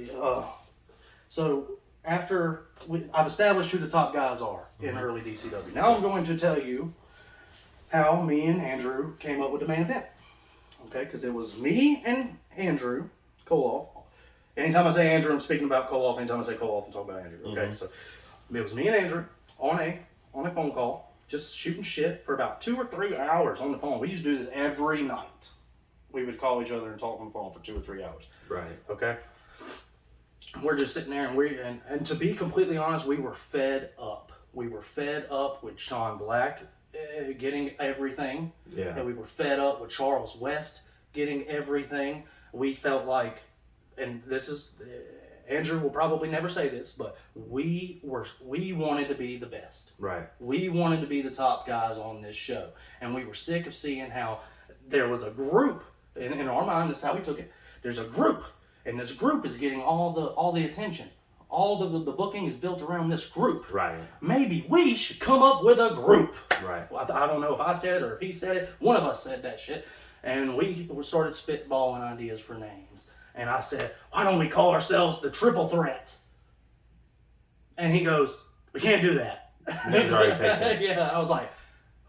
so after I've established who the top guys are in early DCW. Now I'm going to tell you how me and Andrew came up with the main event. Okay, because it was me and Andrew Koloff. Anytime I say Andrew, I'm speaking about Koloff. Anytime I say Koloff, I'm talking about Andrew. Okay, so it was me and Andrew on a phone call, just shooting shit for about 2 or 3 hours on the phone. We used to do this every night. We would call each other and talk on the phone for 2 or 3 hours. Right. Okay. We're just sitting there, and to be completely honest, we were fed up. We were fed up with Sean Black getting everything. Yeah. And we were fed up with Charles West getting everything. We felt like, and this is, Andrew will probably never say this, but we wanted to be the best. Right. We wanted to be the top guys on this show. And we were sick of seeing how there was a group, in our mind, that's how we took it. There's a group, and this group is getting all the attention. All the booking is built around this group. Right. Maybe we should come up with a group. Right. Well, I don't know if I said it or if he said it. One of us said that shit. And we started spitballing ideas for names. And I said, why don't we call ourselves the Triple Threat? And he goes, we can't do that. Name's already taken. Yeah, I was like,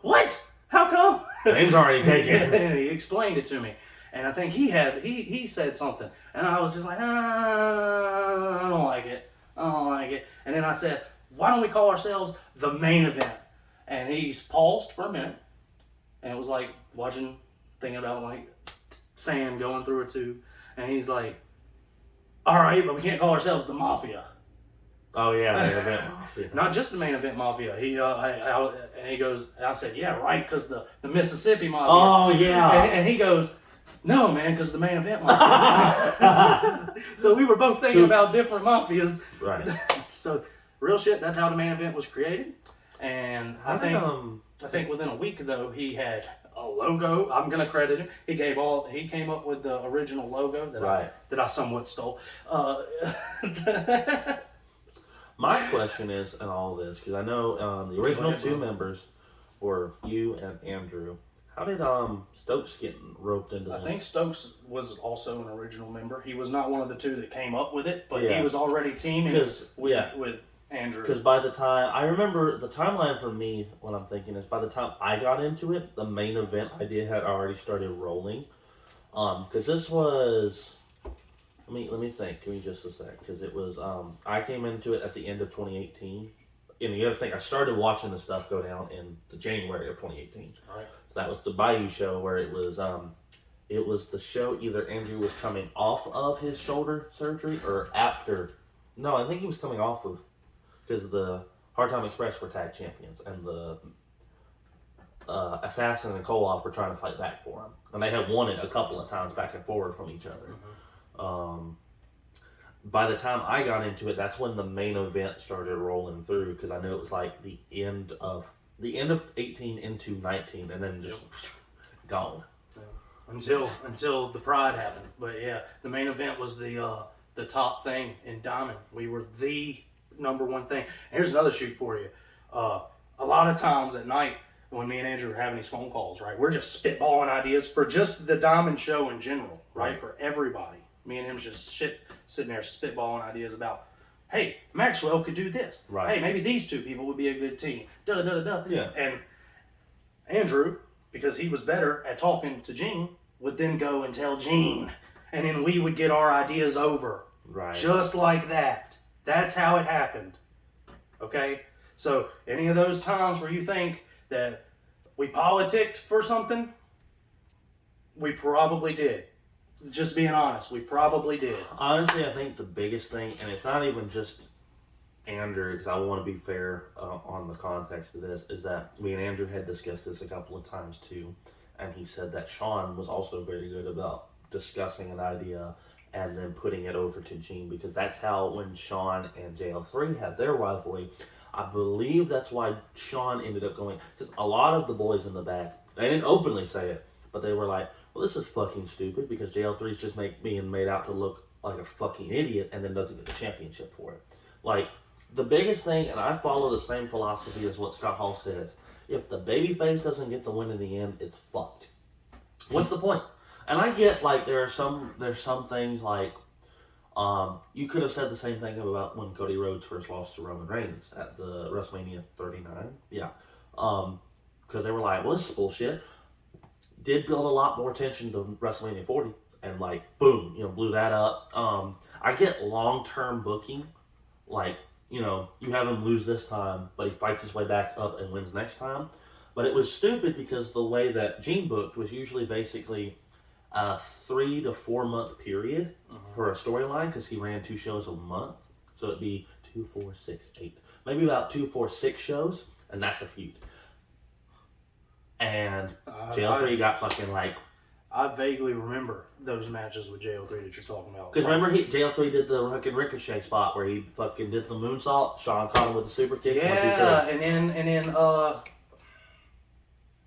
what? How come? Name's already taken. And he explained it to me. And I think he said something. And I was just like, I don't like it. I don't like it. And then I said, why don't we call ourselves the Main Event? And he paused for a minute. And it was like thinking about like sand going through a tube. And he's like, all right, but we can't call ourselves the Mafia. Oh yeah, Main Event Mafia. Not just the Main Event Mafia. And he goes, and I said, yeah, right, because the Mississippi Mafia. Oh yeah. And he goes, no, man, because the Main Event Mafia. So we were both thinking about different mafias. Right. So real shit, that's how the Main Event was created. And I think within a week though, he had a logo. I'm gonna credit him. He came up with the original logo that I somewhat stole. My question is, in all this, because I know the original two members were you and Andrew. How did Stokes get roped into this? I think Stokes was also an original member. He was not one of the two that came up with it, but Yeah. he was already teaming with Andrew. Because by the time, I remember the timeline for me, what I'm thinking is by the time I got into it, the Main Event idea had already started rolling. Because this was, let me think, give me just a sec, because it was, I came into it at the end of 2018. And you gotta think, I started watching the stuff go down in the January of 2018. Right. So that was the Bayou show where it was the show either Andrew was coming off of his shoulder surgery or after. No, I think he was coming off of, because the Hard Time Express were tag champions and the Assassin and Koloff were trying to fight back for him. And they had won it a couple of times back and forward from each other. Mm-hmm. By the time I got into it, that's when the Main Event started rolling through, because I knew it was like the end of 18 into 19, and then just gone. Yeah. Until the Pride happened. But yeah, the Main Event was the top thing in Diamond. We were the number one thing. And here's another shoot for you. A lot of times at night, when me and Andrew are having these phone calls, right, we're just spitballing ideas for just the Diamond show in general, right? For everybody. Me and him just sitting there spitballing ideas about, hey, Maxwell could do this. Right. Hey, maybe these two people would be a good team. Da da da da. Yeah. And Andrew, because he was better at talking to Gene, would then go and tell Gene, and then we would get our ideas over. Right. Just like that. That's how it happened. Okay? So, any of those times where you think that we politicked for something, we probably did. Just being honest, we probably did. Honestly, I think the biggest thing, and it's not even just Andrew, because I want to be fair on the context of this, is that me and Andrew had discussed this a couple of times too, and he said that Sean was also very good about discussing an idea and then putting it over to Gene, because that's how, when Sean and JL3 had their rivalry, I believe that's why Sean ended up going, because a lot of the boys in the back, they didn't openly say it, but they were like, well, this is fucking stupid, because JL3's just being made out to look like a fucking idiot and then doesn't get the championship for it. Like, the biggest thing, and I follow the same philosophy as what Scott Hall says. If the babyface doesn't get the win in the end, it's fucked. What's the point? And I get like there's some things like you could have said the same thing about when Cody Rhodes first lost to Roman Reigns at the WrestleMania 39. Yeah. Because they were like, well, this is bullshit. Did build a lot more tension to WrestleMania 40 and like boom, blew that up. I get long-term booking, like, you have him lose this time, but he fights his way back up and wins next time. But it was stupid because the way that Gene booked was usually basically a 3 to 4 month period for a storyline because he ran 2 shows a month. So it'd be 2, 4, 6, 8. Maybe about 2, 4, 6 shows, and that's a feud. And JL3 got fucking like... I vaguely remember those matches with JL3 that you're talking about. Because remember, JL3 did the fucking Ricochet spot where he fucking did the moonsault. Sean caught him with the super kick. Yeah, 1, 2, 3. and then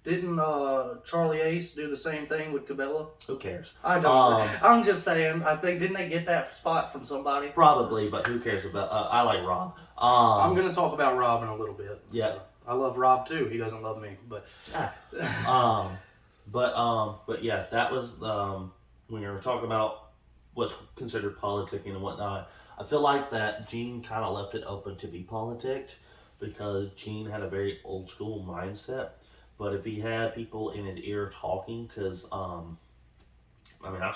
didn't Charlie Ace do the same thing with Cabela? Who cares? I don't. I'm just saying. I think didn't they get that spot from somebody? Probably, but who cares about? I like Rob. I'm gonna talk about Rob in a little bit. Yeah, so. I love Rob too. He doesn't love me, but. But yeah, that was when you were talking about what's considered politicking and whatnot. I feel like that Gene kind of left it open to be politicked because Gene had a very old school mindset. But if he had people in his ear talking, because I've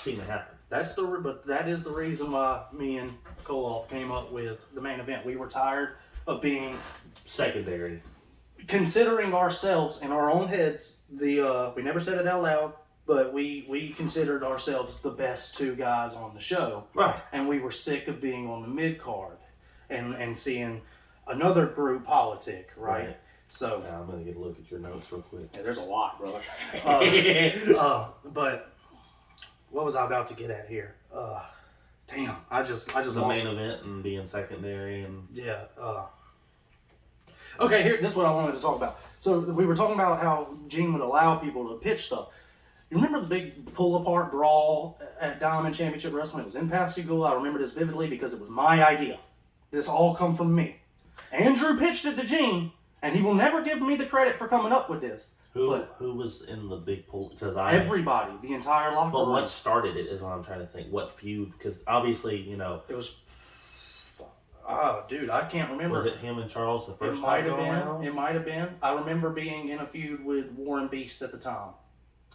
seen it happen. But that is the reason why me and Koloff came up with the main event. We were tired of being secondary. Considering ourselves in our own heads, we never said it out loud, but we considered ourselves the best 2 guys on the show. Right. And we were sick of being on the mid-card and seeing another group politic, right? So now I'm going to get a look at your notes real quick. Yeah, there's a lot, brother. But what was I about to get at here? Damn, I just the main event and being secondary and yeah. Okay, this is what I wanted to talk about. So we were talking about how Gene would allow people to pitch stuff. You remember the big pull-apart brawl at Diamond Championship Wrestling? It was in Pascagoula. I remember this vividly because it was my idea. This all come from me. Andrew pitched it to Gene, and he will never give me the credit for coming up with this. Who was in the big pull? Because everybody, the entire locker room. But what started it is what I'm trying to think. What feud? Because obviously, it was. Oh, dude, I can't remember. Was it him and Charles the first time going around? It might have been. I remember being in a feud with Warren Beast at the time.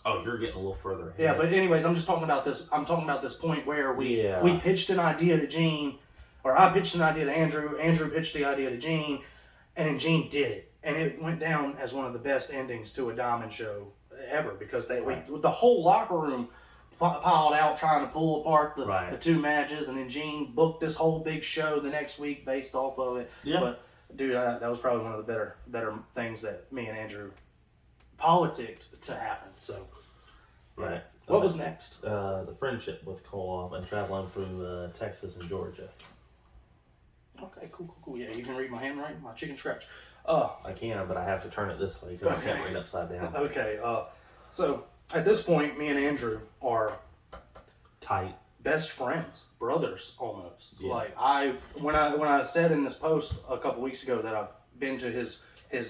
Oh, you're getting a little further ahead. Yeah, but anyways, I'm just talking about this. I'm talking about this point where we pitched an idea to Gene, or I pitched an idea to Andrew. Andrew pitched the idea to Gene, and then Gene did it, and it went down as one of the best endings to a Diamond show ever because the whole locker room piled out trying to pull apart the 2 matches, and then Gene booked this whole big show the next week based off of it. Yeah. But dude, that was probably one of the better things that me and Andrew politicked to happen. So, right. What was next? The friendship with Koloff and traveling through Texas and Georgia. Okay, cool. Yeah, you can read my handwriting, my chicken scratch. I can, but I have to turn it this way because I can't read upside down. Okay. So at this point, me and Andrew are tight, best friends, brothers almost. Yeah. Like when I said in this post a couple weeks ago that I've been to his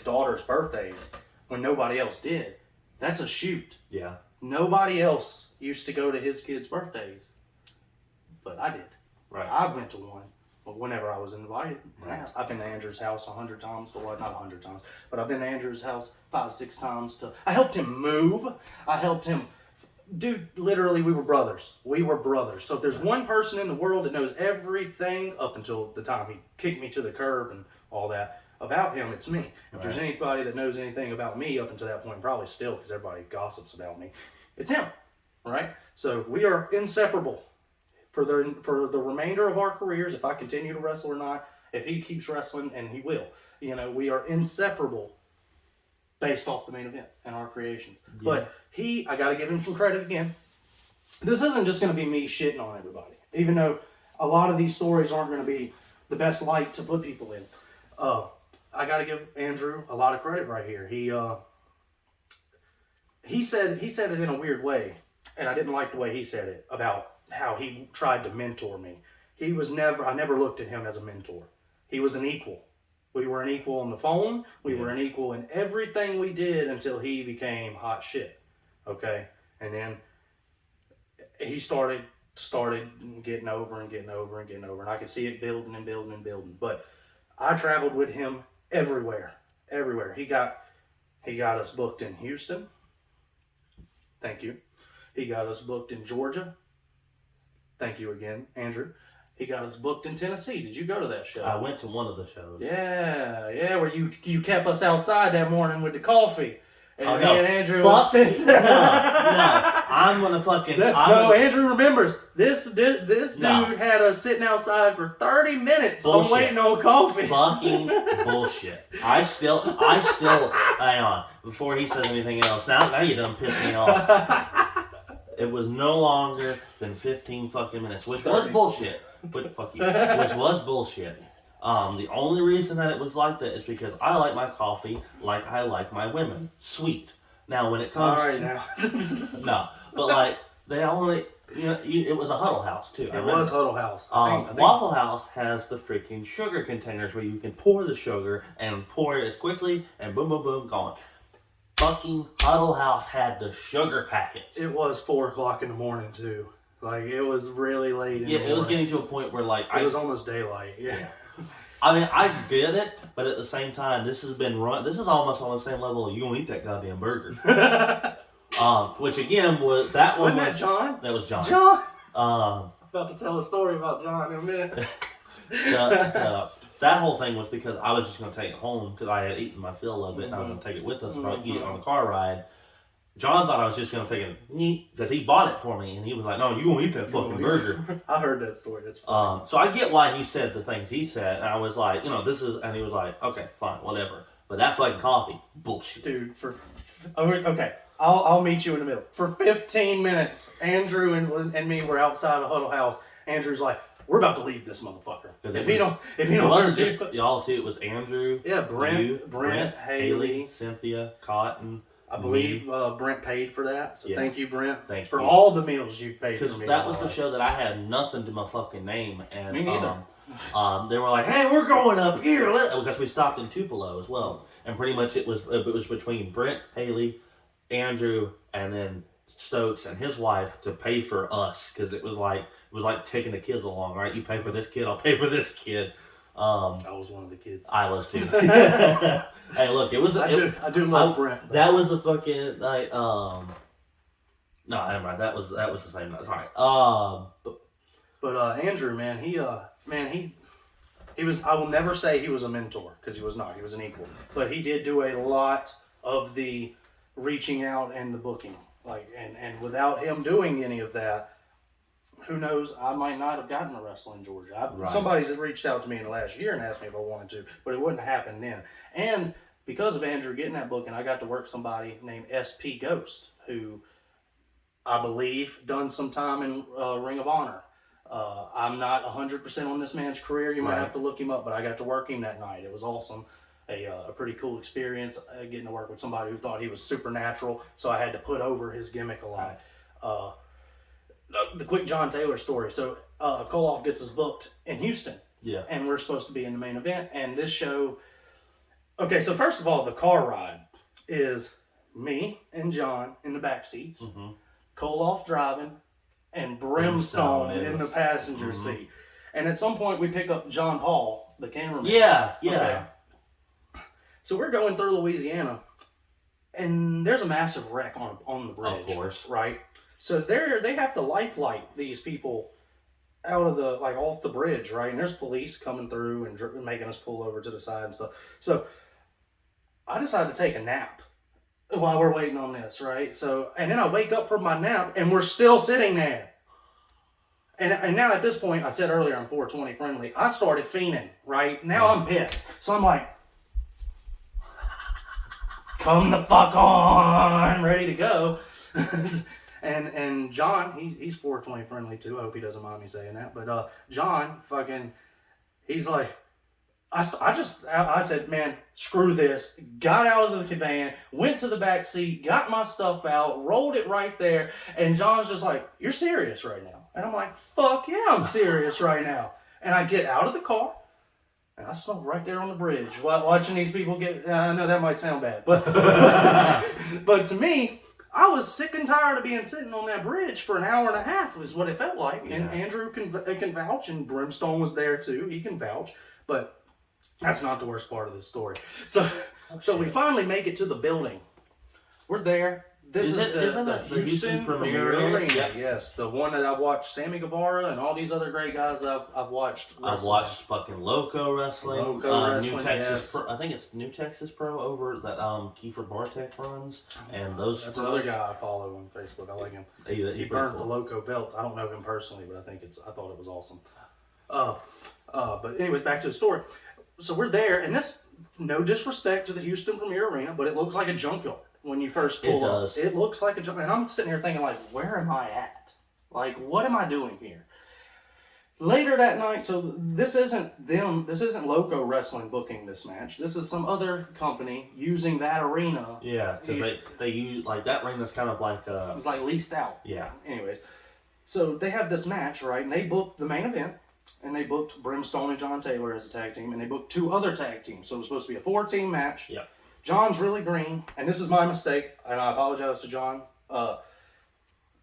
daughter's birthdays when nobody else did. That's a shoot. Yeah. Nobody else used to go to his kids' birthdays, but I did. Right. I went to one. Whenever I was invited. Right. I've been to Andrew's house 100 times not 100 times, but I've been to Andrew's house 5, 6 times I helped him move. I helped him, dude, literally we were brothers. So if there's one person in the world that knows everything up until the time he kicked me to the curb and all that about him, it's me. If there's anybody that knows anything about me up until that point, probably still because everybody gossips about me, it's him, right? So we are inseparable. For the remainder of our careers, if I continue to wrestle or not, if he keeps wrestling, and he will, we are inseparable based off the main event and our creations. Yeah. But I got to give him some credit again. This isn't just going to be me shitting on everybody, even though a lot of these stories aren't going to be the best light to put people in. I got to give Andrew a lot of credit right here. He said it in a weird way, and I didn't like the way he said it about how he tried to mentor me. I never looked at him as a mentor. He was an equal. We were an equal on the phone. We were an equal in everything we did until he became hot shit. Okay? And then he started getting over. And I could see it building and building and building. But I traveled with him everywhere. He got us booked in Houston. Thank you. He got us booked in Georgia. Thank you again, Andrew. He got us booked in Tennessee. Did you go to that show? I went to one of the shows. Yeah, where you kept us outside that morning with the coffee. And no. Andrew Fuck. was No, I'm gonna fucking... Andrew remembers. This dude had us sitting outside for 30 minutes waiting on coffee. Fucking bullshit. I still, hang on, before he says anything else, now you done pissed me off. It was no longer than 15 fucking minutes, which was bullshit. Fuck you. Which was bullshit. The only reason that it was like that is because I like my coffee like I like my women. Sweet. Now, when it comes no, but like, they only, it was a Huddle House, too. It was Huddle House. I think. Waffle House has the freaking sugar containers where you can pour the sugar and pour it as quickly and boom, boom, boom, gone. Fucking Huddle House had the sugar packets. It was 4 o'clock in the morning, too. Like, it was really late in the morning. It was getting to a point where, like... It was almost daylight, yeah. I mean, I get it, but at the same time, this is almost on the same level of you gonna eat that goddamn burger. Which again was that one. Wasn't that John? That was John. John. About to tell a story about John in a minute. That whole thing was because I was just gonna take it home because I had eaten my fill of it and I was gonna take it with us and I'd eat it on the car ride. John thought I was just gonna take it because he bought it for me and he was like, "No, you gonna eat that fucking burger." I heard that story. That's funny. So I get why he said the things he said, and I was like, this is, and he was like, "Okay, fine, whatever." But that fucking coffee, bullshit, dude. Okay, I'll meet you in the middle. For 15 minutes, Andrew and me were outside of Huddle House. Andrew's like, "We're about to leave this motherfucker. If he don't, just y'all too. It was Andrew, Brent, Haley, Cynthia, Cotton." I believe Brent paid for that, so thank you, Brent, for all the meals you've paid for me. Because that was the show that I had nothing to my fucking name, and me neither. They were like, "Hey, we're going up here," because we stopped in Tupelo as well, and pretty much it was between Brent, Haley, Andrew, and then Stokes and his wife to pay for us because it was like taking the kids along. Right, you pay for this kid, I'll pay for this kid. I was one of the kids. I was too. Hey, look, it was. I do love Brent. That was a fucking like. No, never mind. That was the same night. Sorry. But Andrew, man, he was. I will never say he was a mentor because he was not. He was an equal. But he did do a lot of the reaching out and the booking. Like, and without him doing any of that, who knows, I might not have gotten to wrestle in Georgia. Somebody's reached out to me in the last year and asked me if I wanted to, but it wouldn't happen then. And because of Andrew getting that booking, I got to work somebody named SP Ghost, who I believe done some time in Ring of Honor. I'm not 100% on this man's career. You might have to look him up, but I got to work him that night. It was awesome. A pretty cool experience getting to work with somebody who thought he was supernatural, so I had to put over his gimmick a lot. The quick John Taylor story. So Koloff gets us booked in Houston. Yeah. And we're supposed to be in the main event. And this show... Okay, so first of all, the car ride is me and John in the back seats, Koloff driving, and Brimstone in the passenger seat. And at some point, we pick up John Paul, the cameraman. Yeah. Okay. So we're going through Louisiana, and there's a massive wreck on the bridge. Of course. Right? So they have to lifeline these people out of off the bridge, right? And there's police coming through and making us pull over to the side and stuff. So I decided to take a nap while we're waiting on this, right? So, and then I wake up from my nap and we're still sitting there. And now at this point, I said earlier I'm 420 friendly. I started fiending, right? Now I'm pissed. So I'm like, come the fuck on, ready to go. And John, he's 420 friendly too. I hope he doesn't mind me saying that. But John, he's like, I said, man, screw this. Got out of the van, went to the back seat, got my stuff out, rolled it right there. And John's just like, you're serious right now? And I'm like, fuck yeah, I'm serious right now. And I get out of the car, And I smoked right there on the bridge while watching these people get. I know that might sound bad, but but to me, I was sick and tired of being sitting on that bridge for an hour and a half. Was what it felt like. Yeah. And Andrew can vouch, and Brimstone was there too. He can vouch, but that's not the worst part of this story. So we finally make it to the building. We're there. This is the Houston Premier Arena. Yep. Yes, the one that I've watched Sammy Guevara and all these other great guys I've watched. I've watched fucking Loco Wrestling. Wrestling, New Texas. yes. I think it's New Texas Pro over that Kiefer Bartek runs, and those. That's another guy I follow on Facebook. I like him. He burned the Loco belt. I don't know him personally, but I thought it was awesome. But anyways, back to the story. So we're there, and this, no disrespect to the Houston Premier Arena, but it looks like a junkyard. When you first pull up, it looks like a jump. And I'm sitting here thinking, like, where am I at? Like, what am I doing here? Later that night, so this isn't Loco Wrestling booking this match. This is some other company using that arena. Yeah, because they use, like, that arena's kind of like... It was like leased out. Yeah. Anyways, so they have this match, right? And they booked the main event. And they booked Brimstone and John Taylor as a tag team. And they booked 2 other tag teams. So it was supposed to be a 4-team match. Yeah. John's really green, and this is my mistake, and I apologize to John.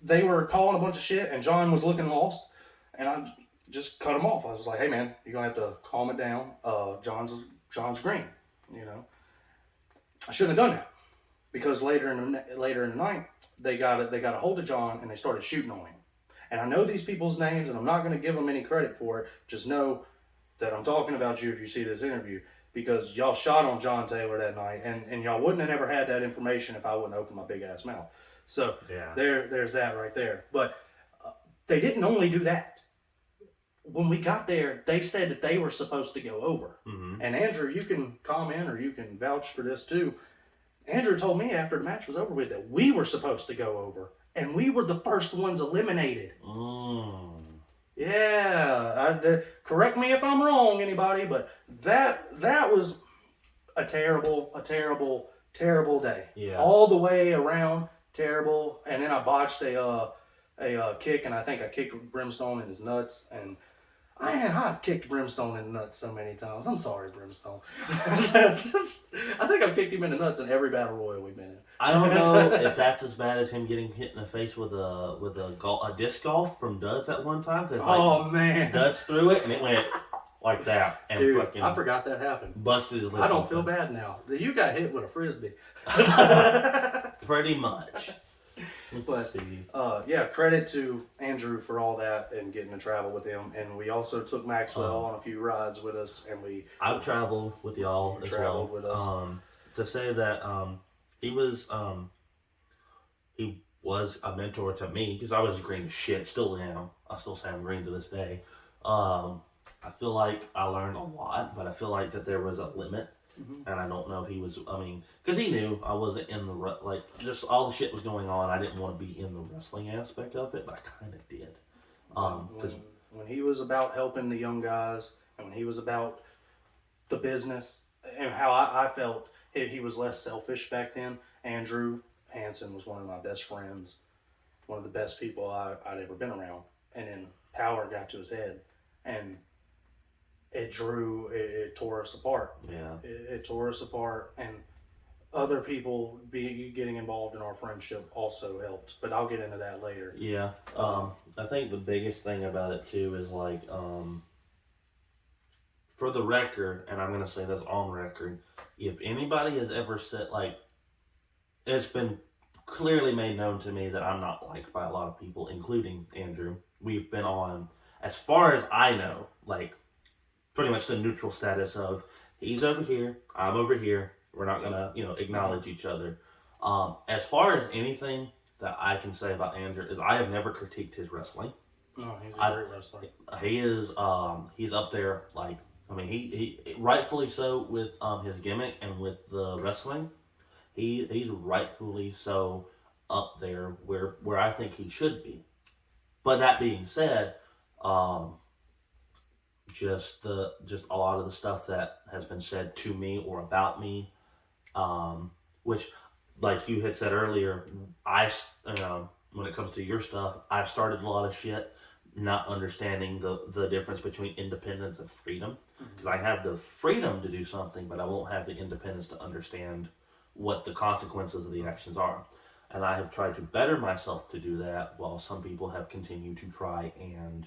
They were calling a bunch of shit, and John was looking lost, and I just cut him off. I was like, "Hey man, you're gonna have to calm it down. John's green, you know." I shouldn't have done that because later in the night they got a hold of John and they started shooting on him. And I know these people's names, and I'm not gonna give them any credit for it. Just know that I'm talking about you if you see this interview. Because y'all shot on John Taylor that night, and y'all wouldn't have never had that information if I wouldn't open my big ass mouth. So yeah. There's that right there. But they didn't only do that. When we got there, they said that they were supposed to go over. Mm-hmm. And Andrew, you can comment or you can vouch for this too. Andrew told me after the match was over with that we were supposed to go over, and we were the first ones eliminated. Yeah, correct me if I'm wrong, anybody, but that was a terrible day. Yeah. All the way around, terrible. And then I botched a kick, and I think I kicked Brimstone in his nuts. And I've kicked Brimstone in the nuts so many times. I'm sorry, Brimstone. I think I've kicked him in the nuts in every battle royal we've been in. I don't know if that's as bad as him getting hit in the face with a disc golf from Duds at one time. Man, Duds threw it and it went like that, and dude, fucking I forgot that happened. Busted his lip. I don't feel bad now. You got hit with a frisbee. Pretty much. But yeah, credit to Andrew for all that and getting to travel with him. And we also took Maxwell on a few rides with us, and I've traveled with y'all as well. With us. To say that he was a mentor to me because I was green as shit, still am. I still say I'm green to this day. I feel like I learned a lot, but I feel like that there was a limit. Mm-hmm. And I don't know if he was, because he knew I wasn't in the, just all the shit was going on. I didn't want to be in the wrestling aspect of it, but I kind of did. Because when he was about helping the young guys, and when he was about the business, and how I felt he was less selfish back then, Andrew Hansen was one of my best friends, one of the best people I'd ever been around. And then power got to his head, and it tore us apart. Yeah. It tore us apart, and other people getting involved in our friendship also helped. But I'll get into that later. Yeah. I think the biggest thing about it too is for the record, and I'm going to say this on record, if anybody has ever said, it's been clearly made known to me that I'm not liked by a lot of people, including Andrew. We've been on, as far as I know, pretty much the neutral status of he's over here, I'm over here. We're not gonna, acknowledge each other. As far as anything that I can say about Andrew is I have never critiqued his wrestling. No, he's a great wrestler. He is, he's up there. He rightfully so with his gimmick and with the wrestling. He's rightfully so up there where I think he should be. But that being said, just a lot of the stuff that has been said to me or about me, which, like you had said earlier, when it comes to your stuff, I've started a lot of shit. not understanding the difference between independence and freedom. Because I have the freedom to do something, but I won't have the independence to understand what the consequences of the actions are. And I have tried to better myself to do that, while some people have continued to try and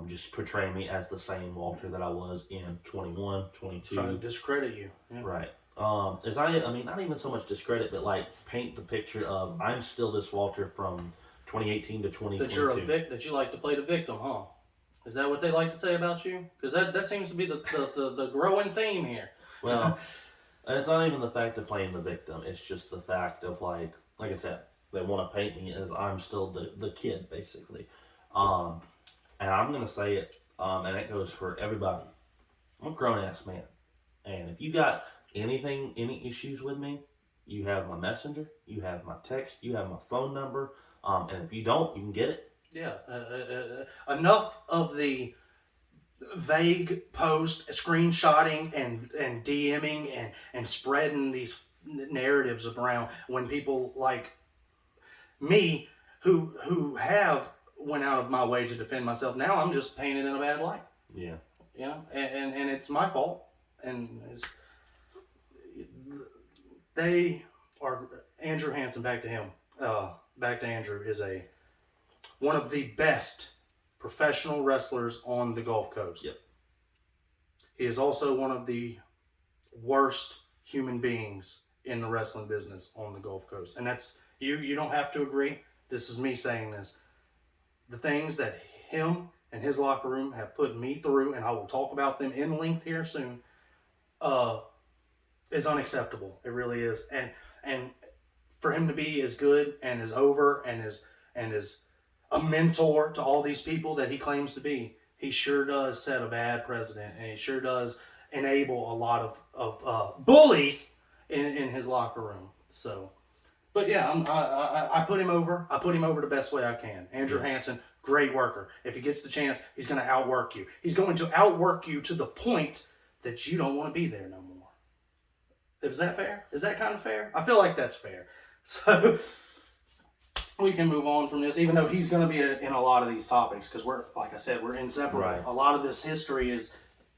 just portray me as the same Walter that I was in 21, 22. Trying to discredit you. Yeah. Right. I mean, not even so much discredit, but like paint the picture of I'm still this Walter from 2018 to 2022. That you like to play the victim, huh? Is that what they like to say about you? Because that seems to be the growing theme here. Well, it's not even the fact of playing the victim. It's just the fact of like I said, they want to paint me as I'm still the kid, basically. And I'm gonna say it, and it goes for everybody. I'm a grown ass man, and if you got any issues with me, you have my messenger, you have my text, you have my phone number, and if you don't, you can get it. Yeah, enough of the vague post screenshotting and DMing and spreading these narratives around when people like me who have went out of my way to defend myself. Now I'm just painted in a bad light. Yeah. Yeah, and it's my fault. And they are Andrew Hansen. Back to him. Back to Andrew is one of the best professional wrestlers on the Gulf Coast. Yep. He is also one of the worst human beings in the wrestling business on the Gulf Coast. And that's you don't have to agree. This is me saying this. The things that him and his locker room have put me through, and I will talk about them in length here soon, is unacceptable. It really is. And for him to be as good and as over and as a mentor to all these people that he claims to be, he sure does set a bad precedent, and he sure does enable a lot of bullies in his locker room. So, but yeah, I put him over. I put him over the best way I can. Andrew Hansen, great worker. If he gets the chance, he's going to outwork you. He's going to outwork you to the point that you don't want to be there no more. Is that fair? Is that kind of fair? I feel like that's fair. So we can move on from this, even though he's going to be in a lot of these topics, because we're, like I said, we're inseparable. Right. A lot of this history is,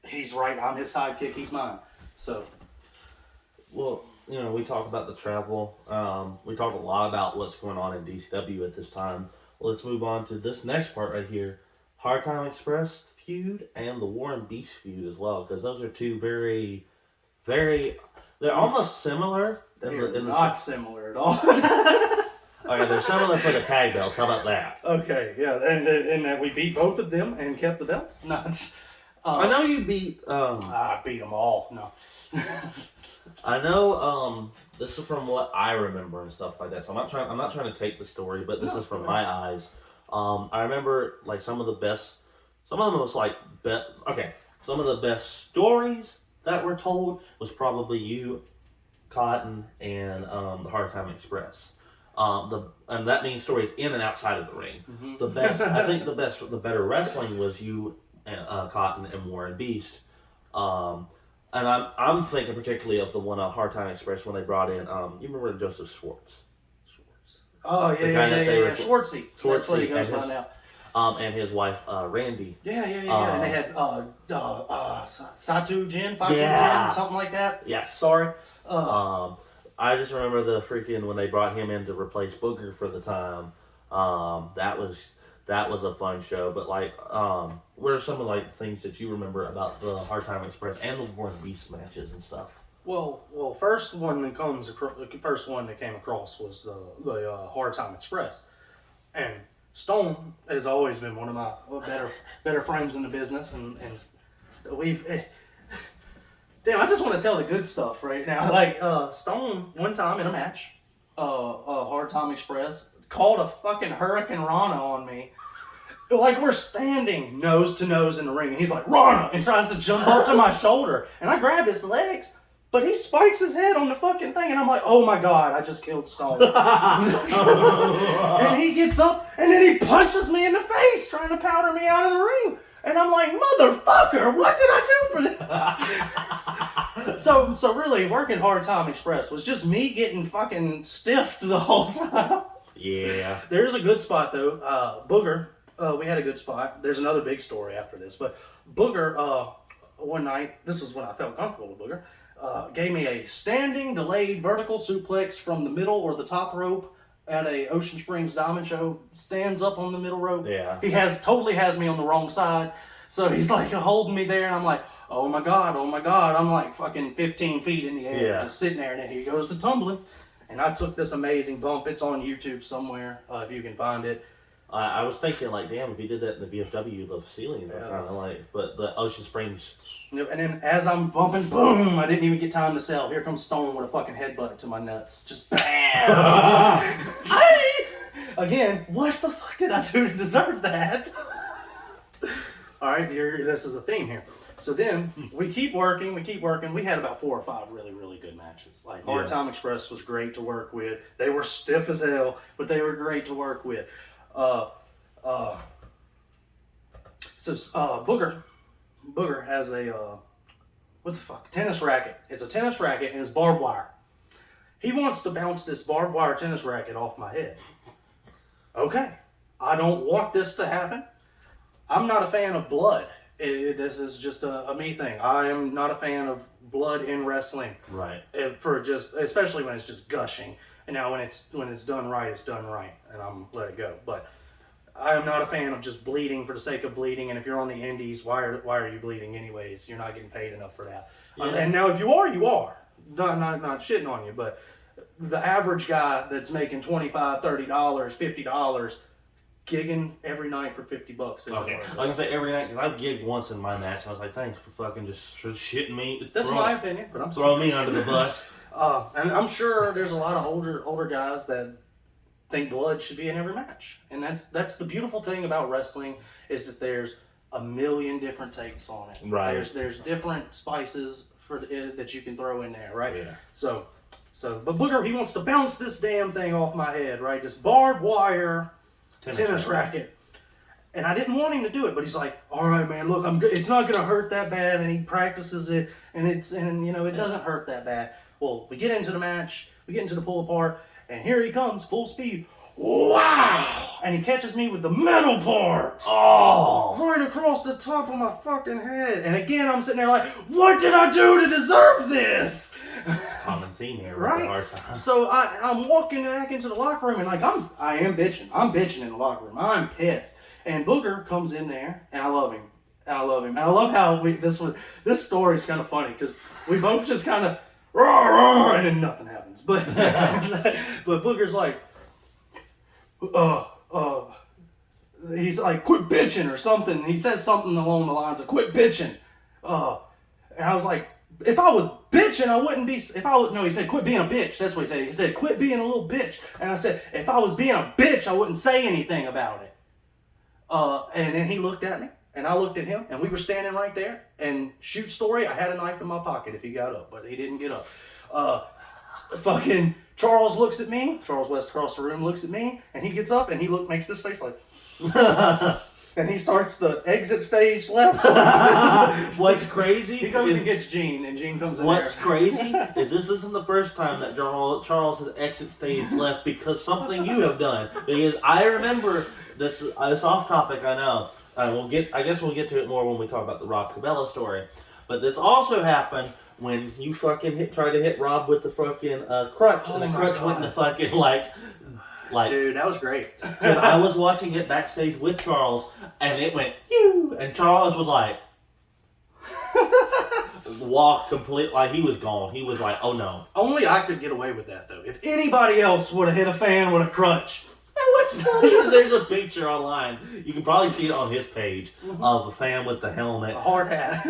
he's right, I'm his sidekick, he's mine. So, well, we talk about the travel. We talk a lot about what's going on in DCW at this time. Well, let's move on to this next part right here. Hard Time Express feud and the War and Beast feud as well, because those are two very, very, they're almost similar. They're not similar at all. Okay, they're similar for the tag belts. How about that? Okay, yeah, and that we beat both of them and kept the belts. No, I know you beat. I beat them all. No. I know. This is from what I remember and stuff like that. So I'm not trying to take the story, but this is from my eyes. I remember like some of the best stories that were told was probably you, Cotton, and the Hard Time Express. And that means stories in and outside of the ring. Mm-hmm. The better wrestling was you, Cotton, and War and Beast. And I'm thinking particularly of the one on Hard Time Express when they brought in, you remember Joseph Schwartz? Oh, yeah. Schwartzy. That's what he goes by now. And his wife, Randy. Yeah. And they had Satu Jin, Jin, something like that. Yes. Sorry. I just remember the freaking when they brought him in to replace Booker for the time. That was a fun show. But like, what are some of like things that you remember about the Hard Time Express and the War and Beast matches and stuff? Well, first one that came across was the Hard Time Express, and Stone has always been one of my better friends in the business, and we've. Damn, I just want to tell the good stuff right now. Like, Stone, one time in a match, Hard Time Express, called a fucking Hurricane Rana on me. Like, we're standing nose to nose in the ring, and he's like, Rana! And tries to jump up to my shoulder. And I grab his legs, but he spikes his head on the fucking thing, and I'm like, oh my god, I just killed Stone. And he gets up, and then he punches me in the face, trying to powder me out of the ring. And I'm like, motherfucker, what did I do for this? So really, working Hard Time Express was just me getting fucking stiffed the whole time. Yeah. There's a good spot, though. Booger, we had a good spot. There's another big story after this, but Booger, one night, this was when I felt comfortable with Booger, gave me a standing delayed vertical suplex from the middle or the top rope at a Ocean Springs Diamond Show. Stands up on the middle rope. Yeah. He totally has me on the wrong side, so he's like holding me there, and I'm like, oh my god, oh my god. I'm like fucking 15 feet in the air, just sitting there, and then he goes to tumbling, and I took this amazing bump. It's on YouTube somewhere, if you can find it. I was thinking, like, damn, if he did that in the VFW, the ceiling, kind of like, but the Ocean Springs. And then as I'm bumping, boom, I didn't even get time to sell. Here comes Stone with a fucking headbutt to my nuts. Just bam! Again, what the fuck did I do to deserve that? All right, this is a theme here. So then we keep working. We had about 4 or 5 really, really good matches. Like Hard Time Express was great to work with. They were stiff as hell, but they were great to work with. Booger has a what the fuck, tennis racket. It's a tennis racket and it's barbed wire. He wants to bounce this barbed wire tennis racket off my head. Okay, I don't want this to happen. I'm not a fan of blood. This is just a me thing. I am not a fan of blood in wrestling. Right. Especially when it's just gushing. And now when it's done right, it's done right, and I'm let it go. But I am not a fan of just bleeding for the sake of bleeding. And if you're on the indies, why are you bleeding anyways? You're not getting paid enough for that. Yeah. And now if you are, you are. Not shitting on you, but the average guy that's making $25, $30, $50, gigging every night for $50. Okay, like I say, every night, because I've gigged once in my match, and I was like, thanks for fucking just shitting me. That's my opinion, but I'm throwing me under the bus. And I'm sure there's a lot of older guys that think blood should be in every match, and that's the beautiful thing about wrestling, is that there's a million different takes on it. Right. There's different spices that you can throw in there, right? Yeah. So, but Booger, he wants to bounce this damn thing off my head, right? This barbed wire tennis racket. And I didn't want him to do it, but he's like, all right, man, look, I'm good. It's not going to hurt that bad. And he practices it, and it doesn't hurt that bad. Well, we get into the match, we get into the pull apart, and here he comes, full speed. Wow! And he catches me with the metal part. Oh! Right across the top of my fucking head. And again, I'm sitting there like, what did I do to deserve this? Common theme here, right? Hard Time. So I'm walking back into the locker room, and like I am bitching. I'm bitching in the locker room. I'm pissed. And Booger comes in there, and I love him. And I love how this story's kind of funny, because we both just kind of rah, and then nothing happens. But but Booger's like, he's like, quit bitching or something. He says something along the lines of quit bitching. And I was like, if I was bitching, I wouldn't be. No, he said quit being a bitch. That's what he said. He said quit being a little bitch. And I said, if I was being a bitch, I wouldn't say anything about it. And then he looked at me, and I looked at him, and we were standing right there. And shoot story, I had a knife in my pocket if he got up, but he didn't get up. Fucking Charles looks at me. Charles West across the room looks at me, and he gets up and he makes this face like, and he starts the exit stage left. What's crazy? He goes and gets Gene, and Gene comes in. What's crazy is this isn't the first time that Charles has exit stage left because something you have done. Because I remember this off topic. I know. I guess we'll get to it more when we talk about the Rob Cabela story. But this also happened when you fucking tried to hit Rob with the fucking crutch, and the crutch went in the fucking like. Dude, that was great. Because I was watching it backstage with Charles, and it went, "Phew," and Charles was like, walked complete, like he was gone. He was like, oh no. Only I could get away with that, though. If anybody else would have hit a fan with a crutch. What's funny is there's a picture online. You can probably see it on his page of a fan with the helmet. A hard hat.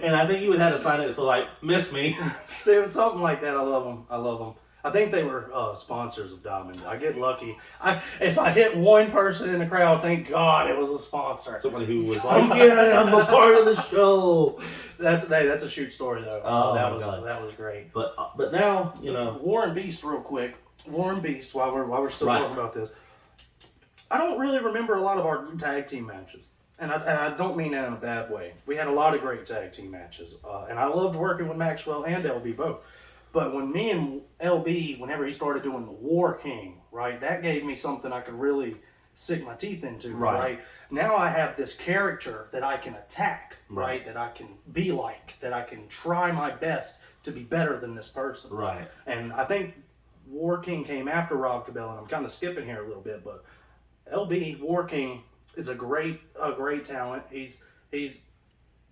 And I think he would have to sign it, so like, miss me. See, it was something like that. I love them. I think they were sponsors of Diamond. I get lucky. If I hit one person in the crowd, thank God it was a sponsor. Somebody who was like, yeah, I'm a part of the show. That's a shoot story though. Oh, that was great. But now, War and Beast, real quick. War and Beast. While we're still talking about this, I don't really remember a lot of our tag team matches, and I don't mean that in a bad way. We had a lot of great tag team matches, and I loved working with Maxwell and LB both. But when me and LB, whenever he started doing the War King, right, that gave me something I could really sink my teeth into, Right. right? Now I have this character that I can attack, right? That I can be like, that I can try my best to be better than this person. Right. And I think War King came after Rob Cabell, and I'm kind of skipping here a little bit, but LB War King is a great talent. He's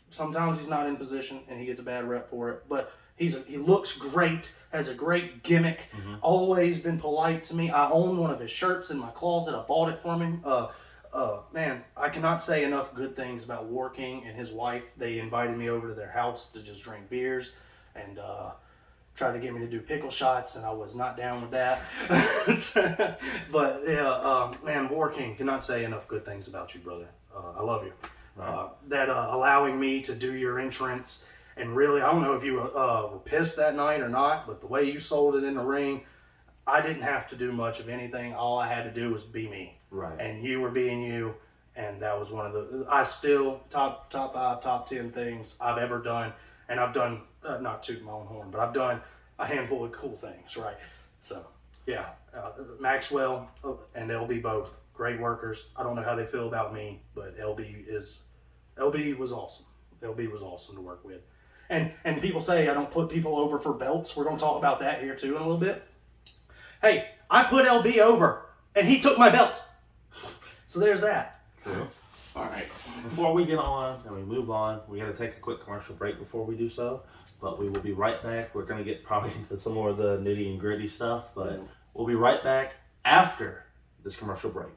sometimes he's not in position and he gets a bad rep for it, but he looks great, has a great gimmick, always been polite to me. I own one of his shirts in my closet. I bought it from him. Man, I cannot say enough good things about War King and his wife. They invited me over to their house to just drink beers and tried to get me to do pickle shots, and I was not down with that. But yeah, man, War King, cannot say enough good things about you, brother. I love you. Right. That allowing me to do your entrance, and really, I don't know if you were pissed that night or not, but the way you sold it in the ring, I didn't have to do much of anything. All I had to do was be me. Right. And you were being you, and that was one of the, I still, top 5, top 10 things I've ever done, and I've done, not toot my own horn, but I've done a handful of cool things, right? So, yeah, Maxwell and LB both, great workers. I don't know how they feel about me, but LB was awesome. LB was awesome to work with. And people say I don't put people over for belts. We're going to talk about that here too in a little bit. Hey, I put LB over, and he took my belt. So there's that. True. All right. Before we get on and we move on, we got to take a quick commercial break before we do so. But we will be right back. We're going to get probably into some more of the nitty and gritty stuff, but we'll be right back after this commercial break.